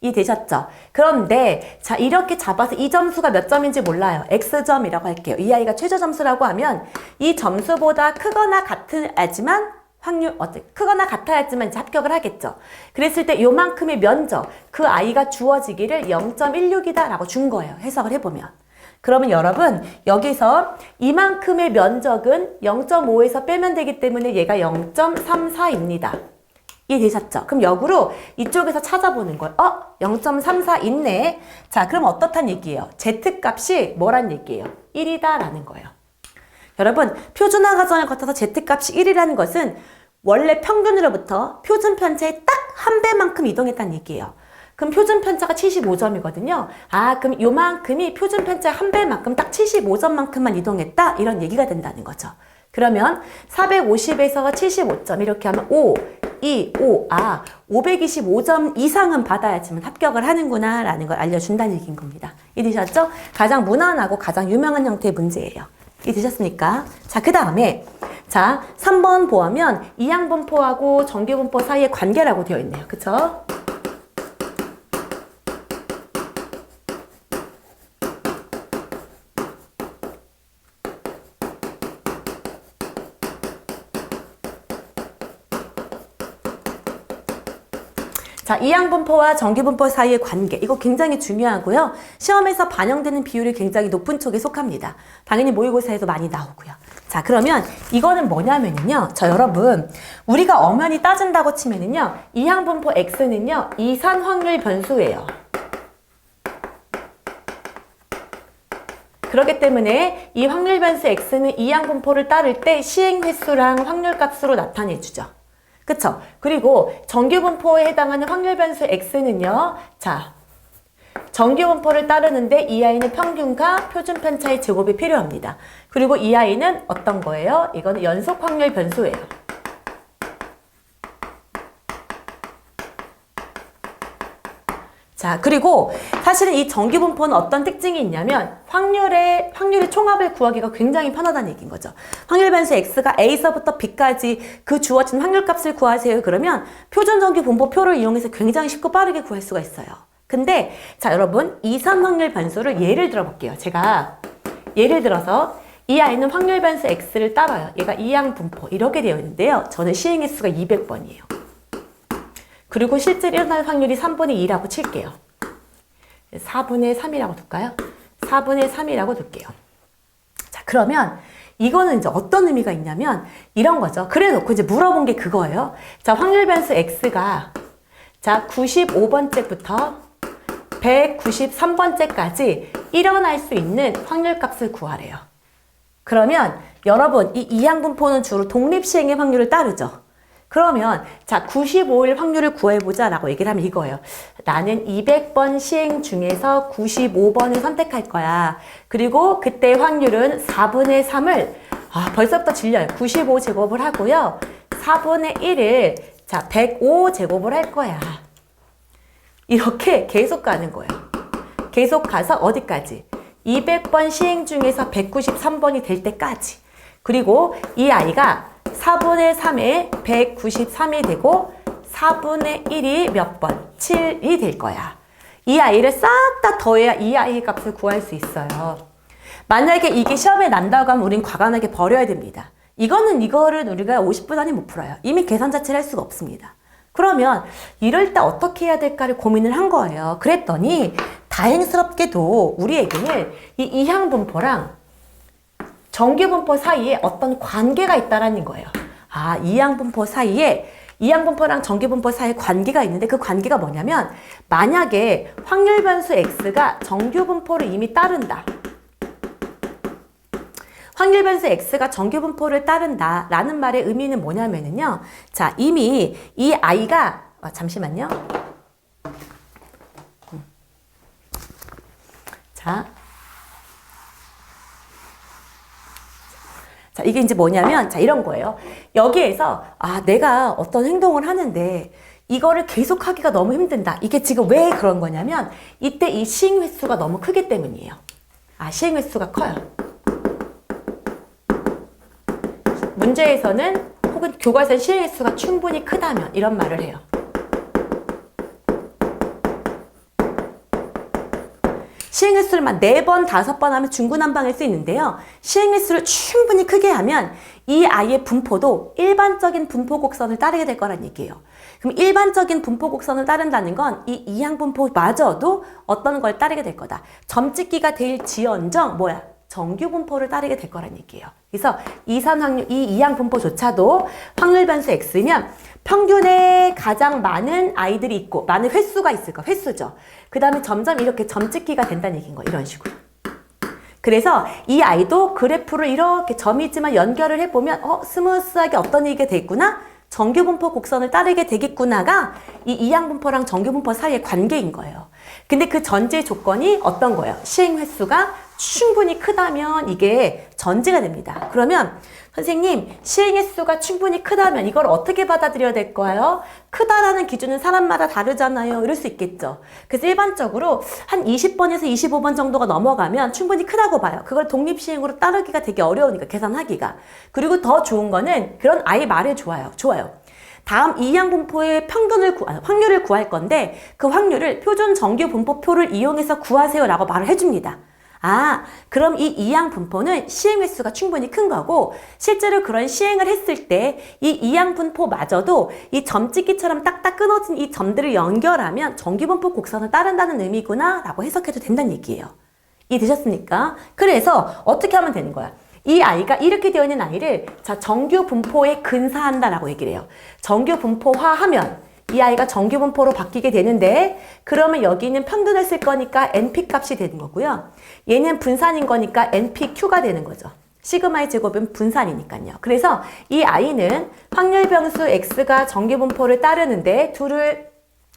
이해되셨죠? 그런데 자, 이렇게 잡아서 이 점수가 몇 점인지 몰라요. X점이라고 할게요. 이 아이가 최저 점수라고 하면 이 점수보다 크거나 같아야지만 확률 크거나 같아야지만 이제 합격을 하겠죠. 그랬을 때 요만큼의 면적, 그 아이가 주어지기를 0.16이다 라고 준 거예요. 해석을 해보면. 그러면 여러분 여기서 이만큼의 면적은 0.5에서 빼면 되기 때문에 얘가 0.34입니다. 이해되셨죠? 그럼 역으로 이쪽에서 찾아보는 거예요. 0.34 있네. 자, 그럼 어떻단 얘기예요? Z값이 뭐란 얘기예요? 1이다 라는 거예요. 여러분, 표준화 과정을 거쳐서 Z값이 1이라는 것은 원래 평균으로부터 표준 편차의 딱 한 배만큼 이동했다는 얘기예요. 그럼 표준 편차가 75점이거든요. 아, 그럼 요만큼이 표준 편차의 한 배만큼 딱 75점만큼만 이동했다? 이런 얘기가 된다는 거죠. 그러면 450에서 75점 이렇게 하면 5, 2, 5, 525점 이상은 받아야지만 합격을 하는구나 라는 걸 알려준다는 얘기인 겁니다. 이해되셨죠? 가장 무난하고 가장 유명한 형태의 문제예요. 이해되셨습니까? 자, 그 다음에 자 3번 보면 이항분포하고 정규분포 사이의 관계라고 되어 있네요. 그쵸? 자, 이항분포와 정규분포 사이의 관계, 이거 굉장히 중요하고요. 시험에서 반영되는 비율이 굉장히 높은 쪽에 속합니다. 당연히 모의고사에도 많이 나오고요. 자, 그러면 이거는 뭐냐면요. 저 여러분, 우리가 엄연히 따진다고 치면은요. 이항분포 X는요. 이산 확률 변수예요. 그렇기 때문에 이 확률 변수 X는 이항분포를 따를 때 시행 횟수랑 확률 값으로 나타내주죠. 그쵸? 그리고 정규분포에 해당하는 확률 변수 X는요. 자, 정규분포를 따르는데 이 아이는 평균과 표준 편차의 제곱이 필요합니다. 그리고 이 아이는 어떤 거예요? 이거는 연속 확률 변수예요. 자, 그리고 사실은 이 정규분포는 어떤 특징이 있냐면 확률의 총합을 구하기가 굉장히 편하다는 얘기인 거죠. 확률 변수 X가 A서부터 B까지 그 주어진 확률값을 구하세요. 그러면 표준 정규분포표를 이용해서 굉장히 쉽고 빠르게 구할 수가 있어요. 근데 자, 여러분 이산 확률 변수를 예를 들어 볼게요. 제가 예를 들어서 이 아이는 확률 변수 X를 따라요. 얘가 이항분포 이렇게 되어 있는데요. 저는 시행 횟수가 200번이에요. 그리고 실제로 일어날 확률이 3분의 2라고 칠게요. 4분의 3이라고 둘까요? 4분의 3이라고 둘게요. 자, 그러면 이거는 이제 어떤 의미가 있냐면 이런 거죠. 그래 놓고 이제 물어본 게 그거예요. 자, 확률 변수 X가 자, 95번째부터 193번째까지 일어날 수 있는 확률 값을 구하래요. 그러면 여러분 이 이항분포는 주로 독립시행의 확률을 따르죠. 그러면 자 95일 확률을 구해보자 라고 얘기를 하면 이거예요. 나는 200번 시행 중에서 95번을 선택할 거야. 그리고 그때 확률은 4분의 3을 벌써부터 질려요. 95제곱을 하고요. 4분의 1을 자 105제곱을 할 거야. 이렇게 계속 가는 거예요. 계속 가서 어디까지? 200번 시행 중에서 193번이 될 때까지. 그리고 이 아이가 4분의 3에 193이 되고 4분의 1이 몇 번? 7이 될 거야. 이 아이를 싹 다 더해야 이 아이의 값을 구할 수 있어요. 만약에 이게 시험에 난다고 하면 우린 과감하게 버려야 됩니다. 이거를 우리가 50분 안에 못 풀어요. 이미 계산 자체를 할 수가 없습니다. 그러면 이럴 때 어떻게 해야 될까를 고민을 한 거예요. 그랬더니 다행스럽게도 우리에게는 이 이항분포랑 정규분포 사이에 어떤 관계가 있다라는 거예요. 이항분포 사이에 이항분포랑 정규분포 사이에 관계가 있는데 그 관계가 뭐냐면 만약에 확률 변수 X가 정규분포를 이미 따른다. 확률 변수 X가 정규분포를 따른다 라는 말의 의미는 뭐냐면요. 자, 이미 이 아이가 잠시만요. 자, 이게 이제 뭐냐면, 자, 이런 거예요. 여기에서, 내가 어떤 행동을 하는데, 이거를 계속 하기가 너무 힘든다. 이게 지금 왜 그런 거냐면, 이때 이 시행 횟수가 너무 크기 때문이에요. 시행 횟수가 커요. 문제에서는, 혹은 교과서의 시행 횟수가 충분히 크다면, 이런 말을 해요. 시행 횟수를 4번, 5번 하면 중구난방일 수 있는데요. 시행 횟수를 충분히 크게 하면 이 아이의 분포도 일반적인 분포 곡선을 따르게 될 거란 얘기예요. 그럼 일반적인 분포 곡선을 따른다는 건 이 이항분포마저도 어떤 걸 따르게 될 거다. 점찍기가 될지언정 정규 분포를 따르게 될 거란 얘기예요. 그래서 이산 확률, 이 이항 분포조차도 확률 변수 X면 평균에 가장 많은 아이들이 있고 많은 횟수가 있을 거, 횟수죠. 그 다음에 점점 이렇게 점찍기가 된다는 얘기인 거예요. 이런 식으로. 그래서 이 아이도 그래프를 이렇게 점이지만 연결을 해보면 스무스하게 어떤 얘기가 돼 있구나? 정규분포 곡선을 따르게 되겠구나가 이 이항분포랑 정규분포 사이의 관계인 거예요. 근데 그 전제 조건이 어떤 거예요? 시행 횟수가 충분히 크다면 이게 전제가 됩니다. 그러면 선생님, 시행 횟수가 충분히 크다면 이걸 어떻게 받아들여야 될까요? 크다라는 기준은 사람마다 다르잖아요. 이럴 수 있겠죠. 그래서 일반적으로 한 20번에서 25번 정도가 넘어가면 충분히 크다고 봐요. 그걸 독립시행으로 따르기가 되게 어려우니까, 계산하기가. 그리고 더 좋은 거는 그런 아이 말을 좋아요. 다음 이항분포의 확률을 구할 건데 그 확률을 표준 정규 분포표를 이용해서 구하세요 라고 말을 해줍니다. 그럼 이 이항분포는 시행 횟수가 충분히 큰 거고, 실제로 그런 시행을 했을 때 이 이항분포마저도 이 점찍기처럼 딱딱 끊어진 이 점들을 연결하면 정규분포 곡선을 따른다는 의미구나 라고 해석해도 된다는 얘기예요. 이해되셨습니까? 그래서 어떻게 하면 되는 거야? 이 아이가 이렇게 되어 있는 아이를 정규 분포에 근사한다라고 얘기를 해요. 정규 분포화하면 이 아이가 정규 분포로 바뀌게 되는데, 그러면 여기는 평균을 쓸 거니까 NP 값이 되는 거고요. 얘는 분산인 거니까 NPQ가 되는 거죠. 시그마의 제곱은 분산이니까요. 그래서 이 아이는 확률 변수 X가 정규 분포를 따르는데 둘을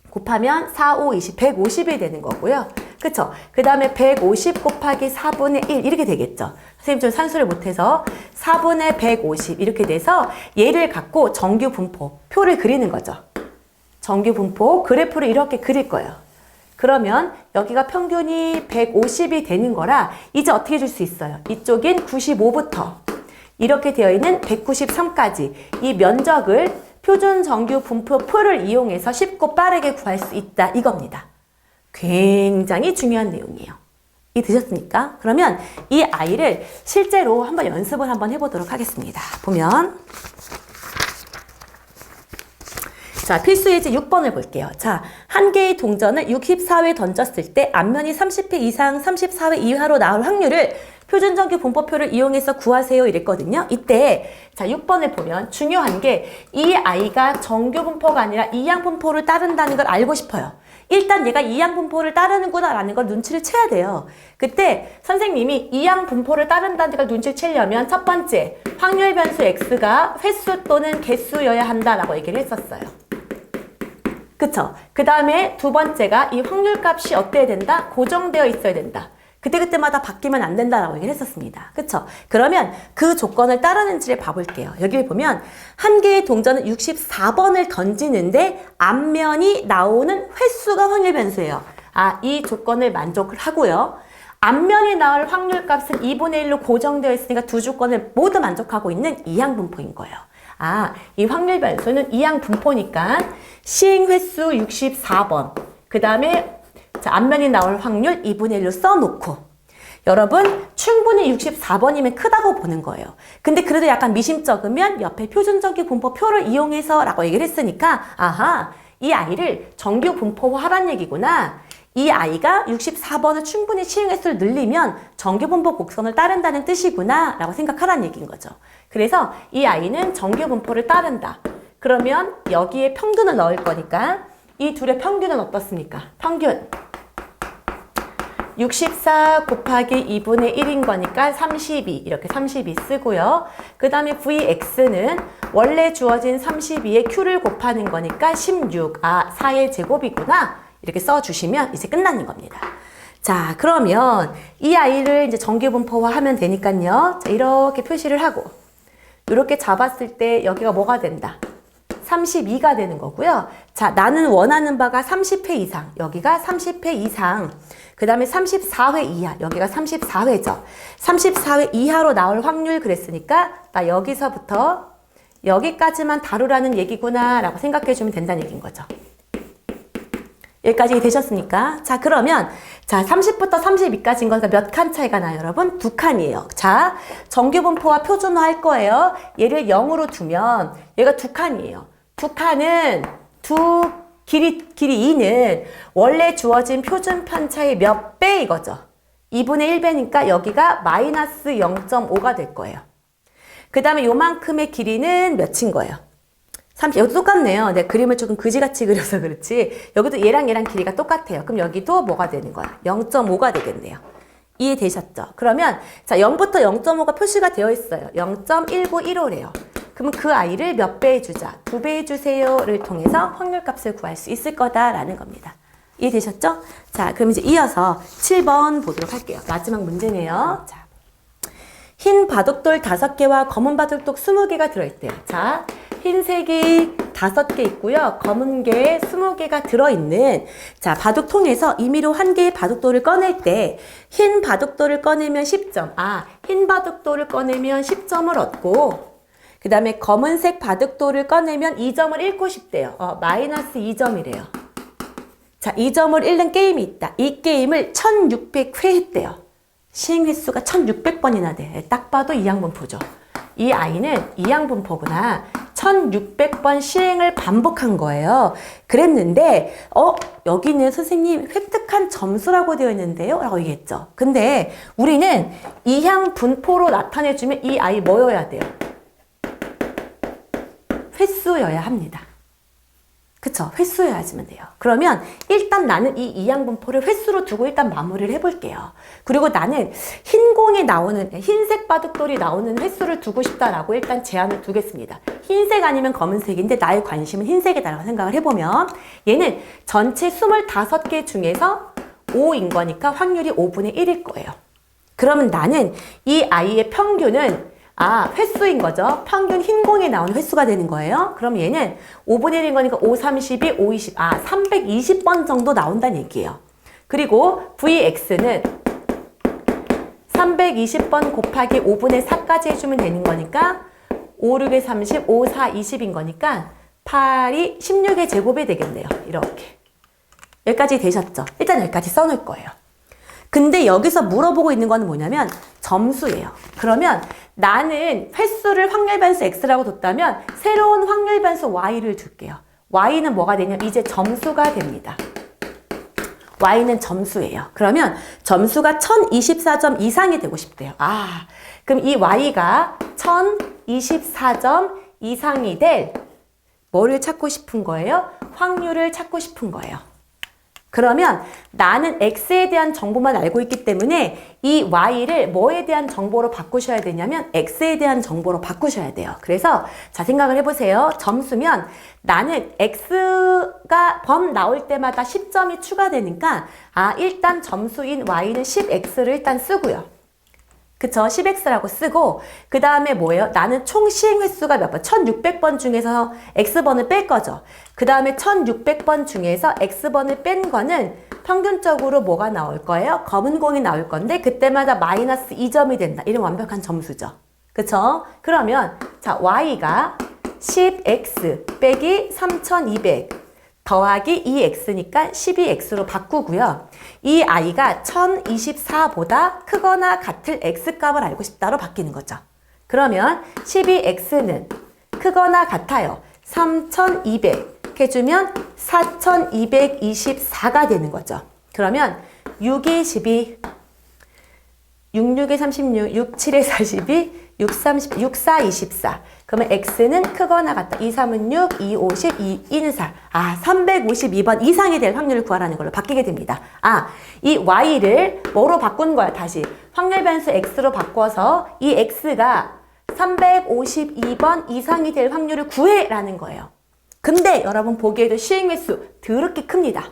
곱하면 4, 5, 20, 150이 되는 거고요. 그쵸? 그 다음에 150 곱하기 4분의 1 이렇게 되겠죠. 선생님 좀 산수를 못해서 4분의 150 이렇게 돼서 얘를 갖고 정규 분포 표를 그리는 거죠. 정규 분포 그래프를 이렇게 그릴 거예요. 그러면 여기가 평균이 150이 되는 거라 이제 어떻게 줄 수 있어요? 이쪽인 95부터 이렇게 되어 있는 193까지 이 면적을 표준 정규 분포표를 이용해서 쉽고 빠르게 구할 수 있다 이겁니다. 굉장히 중요한 내용이에요. 이해되셨습니까? 그러면 이 아이를 실제로 한번 연습을 한번 해보도록 하겠습니다. 보면 자, 필수 예제 6번을 볼게요. 자, 한 개의 동전을 64회 던졌을 때 앞면이 30회 이상 34회 이하로 나올 확률을 표준정규 분포표를 이용해서 구하세요 이랬거든요. 이때 자 6번을 보면 중요한 게 이 아이가 정규 분포가 아니라 이항 분포를 따른다는 걸 알고 싶어요. 일단 얘가 이항 분포를 따르는구나 라는 걸 눈치를 채야 돼요. 그때 선생님이 이항 분포를 따른다는 걸 눈치를 채려면 첫 번째 확률 변수 X가 횟수 또는 개수여야 한다라고 얘기를 했었어요. 그쵸? 그 다음에 두 번째가 이 확률 값이 어때야 된다? 고정되어 있어야 된다. 그때그때마다 바뀌면 안 된다라고 얘기를 했었습니다. 그쵸? 그러면 그 조건을 따르는지를 봐볼게요. 여기 보면 한 개의 동전은 64번을 던지는데 앞면이 나오는 횟수가 확률 변수예요. 이 조건을 만족을 하고요. 앞면이 나올 확률 값은 2분의 1로 고정되어 있으니까 두 조건을 모두 만족하고 있는 이항 분포인 거예요. 이 확률 변수는 이항 분포니까 시행 횟수 64번, 그 다음에 앞면이 나올 확률 2분의 1로 써놓고, 여러분 충분히 64번이면 크다고 보는 거예요. 근데 그래도 약간 미심쩍으면 옆에 표준정규 분포표를 이용해서 라고 얘기를 했으니까 이 아이를 정규 분포화하란 얘기구나. 이 아이가 64번을 충분히 시행 횟수를 늘리면 정규 분포 곡선을 따른다는 뜻이구나 라고 생각하라는 얘기인 거죠. 그래서 이 아이는 정규 분포를 따른다. 그러면 여기에 평균을 넣을 거니까 이 둘의 평균은 어떻습니까? 평균 64 곱하기 2분의 1인 거니까 32 이렇게 32 쓰고요. 그 다음에 Vx는 원래 주어진 32에 Q를 곱하는 거니까 16 4의 제곱이구나 이렇게 써주시면 이제 끝나는 겁니다. 자, 그러면 이 아이를 이제 정규 분포화 하면 되니까요. 자, 이렇게 표시를 하고 이렇게 잡았을 때 여기가 뭐가 된다? 32가 되는 거고요. 자, 나는 원하는 바가 30회 이상, 여기가 30회 이상, 그 다음에 34회 이하, 여기가 34회죠. 34회 이하로 나올 확률 그랬으니까 나 여기서부터 여기까지만 다루라는 얘기구나 라고 생각해 주면 된다는 얘기인 거죠. 여기까지 되셨습니까? 자, 그러면 자 30부터 32까지인 거니까 몇 칸 차이가 나요, 여러분? 2칸이에요. 자, 정규 분포와 표준화 할 거예요. 얘를 0으로 두면 얘가 2칸이에요. 2칸은 길이 2는 원래 주어진 표준 편차의 몇 배 이거죠. 2분의 1배니까 여기가 마이너스 0.5가 될 거예요. 그 다음에 요만큼의 길이는 몇인 거예요? 30, 여기도 똑같네요. 내가 그림을 조금 그지같이 그려서 그렇지. 여기도 얘랑 길이가 똑같아요. 그럼 여기도 뭐가 되는 거야? 0.5가 되겠네요. 이해되셨죠? 그러면 자 0부터 0.5가 표시가 되어 있어요. 0.1915래요. 그러면 그 아이를 몇 배 해주자? 2배 해주세요를 통해서 확률값을 구할 수 있을 거다라는 겁니다. 이해되셨죠? 자, 그럼 이제 이어서 7번 보도록 할게요. 마지막 문제네요. 자, 흰 바둑돌 5개와 검은 바둑돌 20개가 들어있대요. 자, 흰색이 5개 있고요. 검은 게 20개가 들어있는 자, 바둑통에서 임의로 한 개의 바둑돌을 꺼낼 때 흰 바둑돌을 꺼내면 10점. 흰 바둑돌을 꺼내면 10점을 얻고 그 다음에 검은색 바둑돌을 꺼내면 2점을 잃고 싶대요. 마이너스 2점이래요. 자, 2점을 잃는 게임이 있다. 이 게임을 1600회 했대요. 시행 횟수가 1600번이나 돼. 딱 봐도 이항분포죠. 이 아이는 이항분포구나. 1600번 시행을 반복한 거예요. 그랬는데 여기는 선생님 획득한 점수라고 되어 있는데요? 라고 얘기했죠. 근데 우리는 이항분포로 나타내주면 이 아이 뭐여야 돼요? 횟수여야 합니다. 그쵸? 횟수여야지만 돼요. 그러면 일단 나는 이 이항분포를 횟수로 두고 일단 마무리를 해볼게요. 그리고 나는 흰색 바둑돌이 나오는 횟수를 두고 싶다라고 일단 제한을 두겠습니다. 흰색 아니면 검은색인데 나의 관심은 흰색이다라고 생각을 해보면 얘는 전체 25개 중에서 5인 거니까 확률이 5분의 1일 거예요. 그러면 나는 이 아이의 평균은 횟수인 거죠. 평균 흰 공에 나온 횟수가 되는 거예요. 그럼 얘는 5분의 1인 거니까 5, 32, 5, 20, 320번 정도 나온다는 얘기예요. 그리고 Vx는 320번 곱하기 5분의 4까지 해주면 되는 거니까 5, 6에 30, 5, 4, 20인 거니까 8이 16의 제곱이 되겠네요. 이렇게. 여기까지 되셨죠? 일단 여기까지 써놓을 거예요. 근데 여기서 물어보고 있는 거는 뭐냐면 점수예요. 그러면 나는 횟수를 확률변수 x라고 뒀다면 새로운 확률변수 y를 줄게요. y는 뭐가 되냐면 이제 점수가 됩니다. y는 점수예요. 그러면 점수가 1024점 이상이 되고 싶대요. 그럼 이 y가 1024점 이상이 될 뭐를 찾고 싶은 거예요? 확률을 찾고 싶은 거예요. 그러면 나는 x에 대한 정보만 알고 있기 때문에 이 y를 뭐에 대한 정보로 바꾸셔야 되냐면 x에 대한 정보로 바꾸셔야 돼요. 그래서 자, 생각을 해보세요. 점수면 나는 x가 범 나올 때마다 10점이 추가되니까 일단 점수인 y는 10x를 일단 쓰고요. 그쵸? 10x라고 쓰고 그 다음에 뭐예요? 나는 총 시행 횟수가 몇 번? 1600번 중에서 x번을 뺄 거죠. 그 다음에 1600번 중에서 x번을 뺀 거는 평균적으로 뭐가 나올 거예요? 검은 공이 나올 건데 그때마다 마이너스 2점이 된다. 이런 완벽한 점수죠. 그쵸? 그러면 자, y가 10x 빼기 3200 더하기 2x니까 12x로 바꾸고요. 이 i가 1024보다 크거나 같을 x값을 알고 싶다로 바뀌는 거죠. 그러면 12x는 크거나 같아요. 3200 해주면 4224가 되는 거죠. 그러면 6이 12, 66에 36, 67에 42, 6, 30, 6, 4, 24. 그러면 x는 크거나 같다. 2, 3은 6, 2, 50, 2, 1은 4. 352번 이상이 될 확률을 구하라는 걸로 바뀌게 됩니다. 이 y를 뭐로 바꾼 거야, 다시. 확률 변수 x로 바꿔서 이 x가 352번 이상이 될 확률을 구해라는 거예요. 근데 여러분 보기에도 시행 횟수 더럽게 큽니다.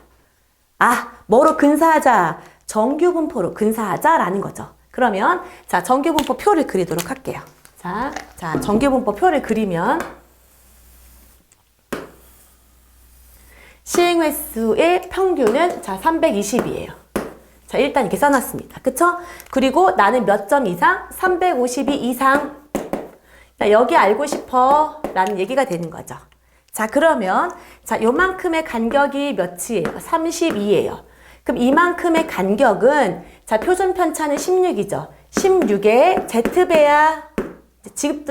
뭐로 근사하자? 정규분포로 근사하자라는 거죠. 그러면 자, 정규분포 표를 그리도록 할게요. 자, 정규분포 표를 그리면 시행 횟수의 평균은 자, 320이에요. 자, 일단 이렇게 써놨습니다. 그쵸? 그리고 나는 몇 점 이상? 352 이상. 자, 여기 알고 싶어 라는 얘기가 되는 거죠. 자, 그러면 자, 요만큼의 간격이 몇이에요? 32예요. 그럼 이만큼의 간격은 자, 표준 편차는 16이죠. 16의 z배야.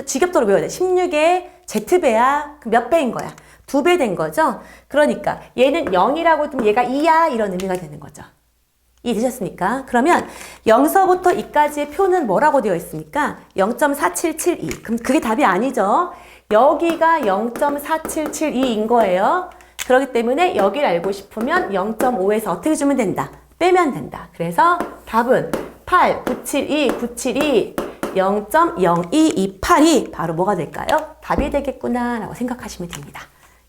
지겹도록 외워야 돼. 16의 z배야. 그럼 몇 배인 거야? 2배 된 거죠? 그러니까 얘는 0이라고 두면 얘가 2야. 이런 의미가 되는 거죠. 이해되셨습니까? 그러면 0서부터 2까지의 표는 뭐라고 되어 있습니까? 0.4772. 그럼 그게 답이 아니죠. 여기가 0.4772인 거예요. 그렇기 때문에 여기를 알고 싶으면 0.5에서 어떻게 주면 된다? 빼면 된다. 그래서 답은 8, 972, 972, 0.0228이 바로 뭐가 될까요? 답이 되겠구나 라고 생각하시면 됩니다.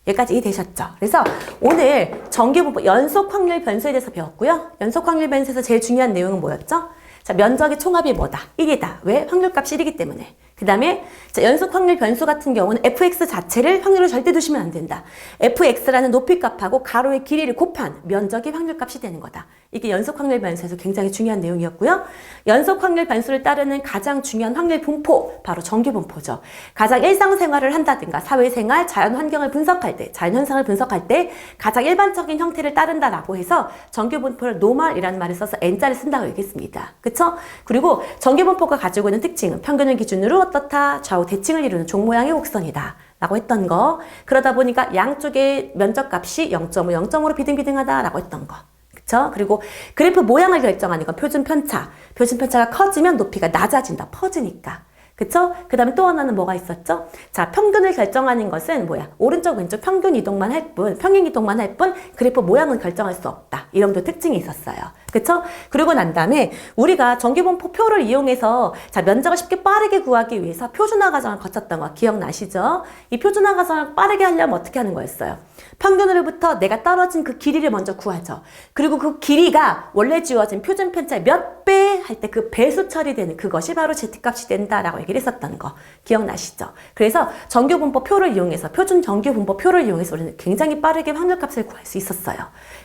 여기까지 이해되셨죠? 그래서 오늘 정규분포 연속 확률 변수에 대해서 배웠고요. 연속 확률 변수에서 제일 중요한 내용은 뭐였죠? 자, 면적의 총합이 뭐다? 1이다. 왜? 확률값이 1이기 때문에. 그 다음에 연속 확률 변수 같은 경우는 fx 자체를 확률을 절대 두시면 안 된다. fx라는 높이값하고 가로의 길이를 곱한 면적이 확률값이 되는 거다. 이게 연속 확률 변수에서 굉장히 중요한 내용이었고요. 연속 확률 변수를 따르는 가장 중요한 확률 분포, 바로 정규 분포죠. 가장 일상생활을 한다든가 사회생활, 자연환경을 분석할 때, 자연현상을 분석할 때 가장 일반적인 형태를 따른다라고 해서 정규 분포를 노멀이라는 말을 써서 n자를 쓴다고 얘기했습니다. 그쵸? 그리고 정규 분포가 가지고 있는 특징은 평균을 기준으로 어떻다? 좌우 대칭을 이루는 종 모양의 곡선이다. 라고 했던 거. 그러다 보니까 양쪽의 면적값이 0.5, 0.5로 비등비등하다. 라고 했던 거. 그쵸? 그리고 그래프 모양을 결정하는 건 표준 편차. 표준 편차가 커지면 높이가 낮아진다. 퍼지니까. 그쵸? 그 다음에 또 하나는 뭐가 있었죠? 자, 평균을 결정하는 것은 뭐야? 오른쪽, 왼쪽 평균 이동만 할 뿐, 평행 이동만 할 뿐, 그래프 모양은 결정할 수 없다. 이런 또 특징이 있었어요. 그쵸? 그리고 난 다음에 우리가 정규분포 표를 이용해서 자, 면적을 쉽게 빠르게 구하기 위해서 표준화 과정을 거쳤던 거 기억나시죠? 이 표준화 과정을 빠르게 하려면 어떻게 하는 거였어요? 평균으로부터 내가 떨어진 그 길이를 먼저 구하죠. 그리고 그 길이가 원래 주어진 표준 편차의 몇 배 할 때 그 배수 처리되는 그것이 바로 z값이 된다라고 얘기를 했었던 거 기억나시죠? 그래서 정규분포 표를 이용해서 표준 정규분포 표를 이용해서 우리는 굉장히 빠르게 확률값을 구할 수 있었어요.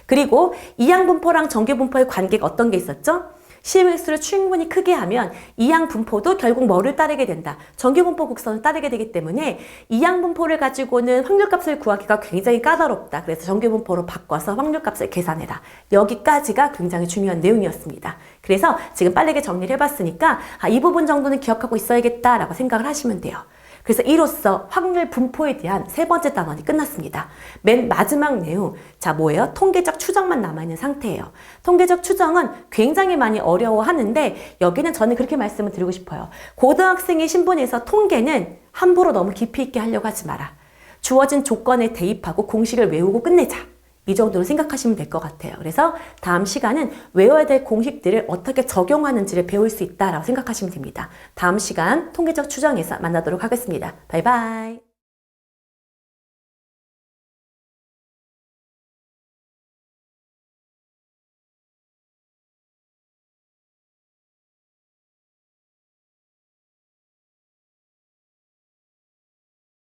그리고 이항분포랑 정규분포의 관계가 어떤 게 있었죠? 시행횟수를 충분히 크게 하면 이항분포도 결국 뭐를 따르게 된다? 정규분포 곡선을 따르게 되기 때문에 이항분포를 가지고는 확률값을 구하기가 굉장히 까다롭다. 그래서 정규분포로 바꿔서 확률값을 계산해라. 여기까지가 굉장히 중요한 내용이었습니다. 그래서 지금 빠르게 정리를 해봤으니까 이 부분 정도는 기억하고 있어야겠다라고 생각을 하시면 돼요. 그래서 이로써 확률 분포에 대한 세 번째 단원이 끝났습니다. 맨 마지막 내용, 자 뭐예요? 통계적 추정만 남아있는 상태예요. 통계적 추정은 굉장히 많이 어려워하는데 여기는 저는 그렇게 말씀을 드리고 싶어요. 고등학생의 신분에서 통계는 함부로 너무 깊이 있게 하려고 하지 마라. 주어진 조건에 대입하고 공식을 외우고 끝내자. 이 정도로 생각하시면 될 것 같아요. 그래서 다음 시간은 외워야 될 공식들을 어떻게 적용하는지를 배울 수 있다라고 생각하시면 됩니다. 다음 시간 통계적 추정에서 만나도록 하겠습니다. 바이바이.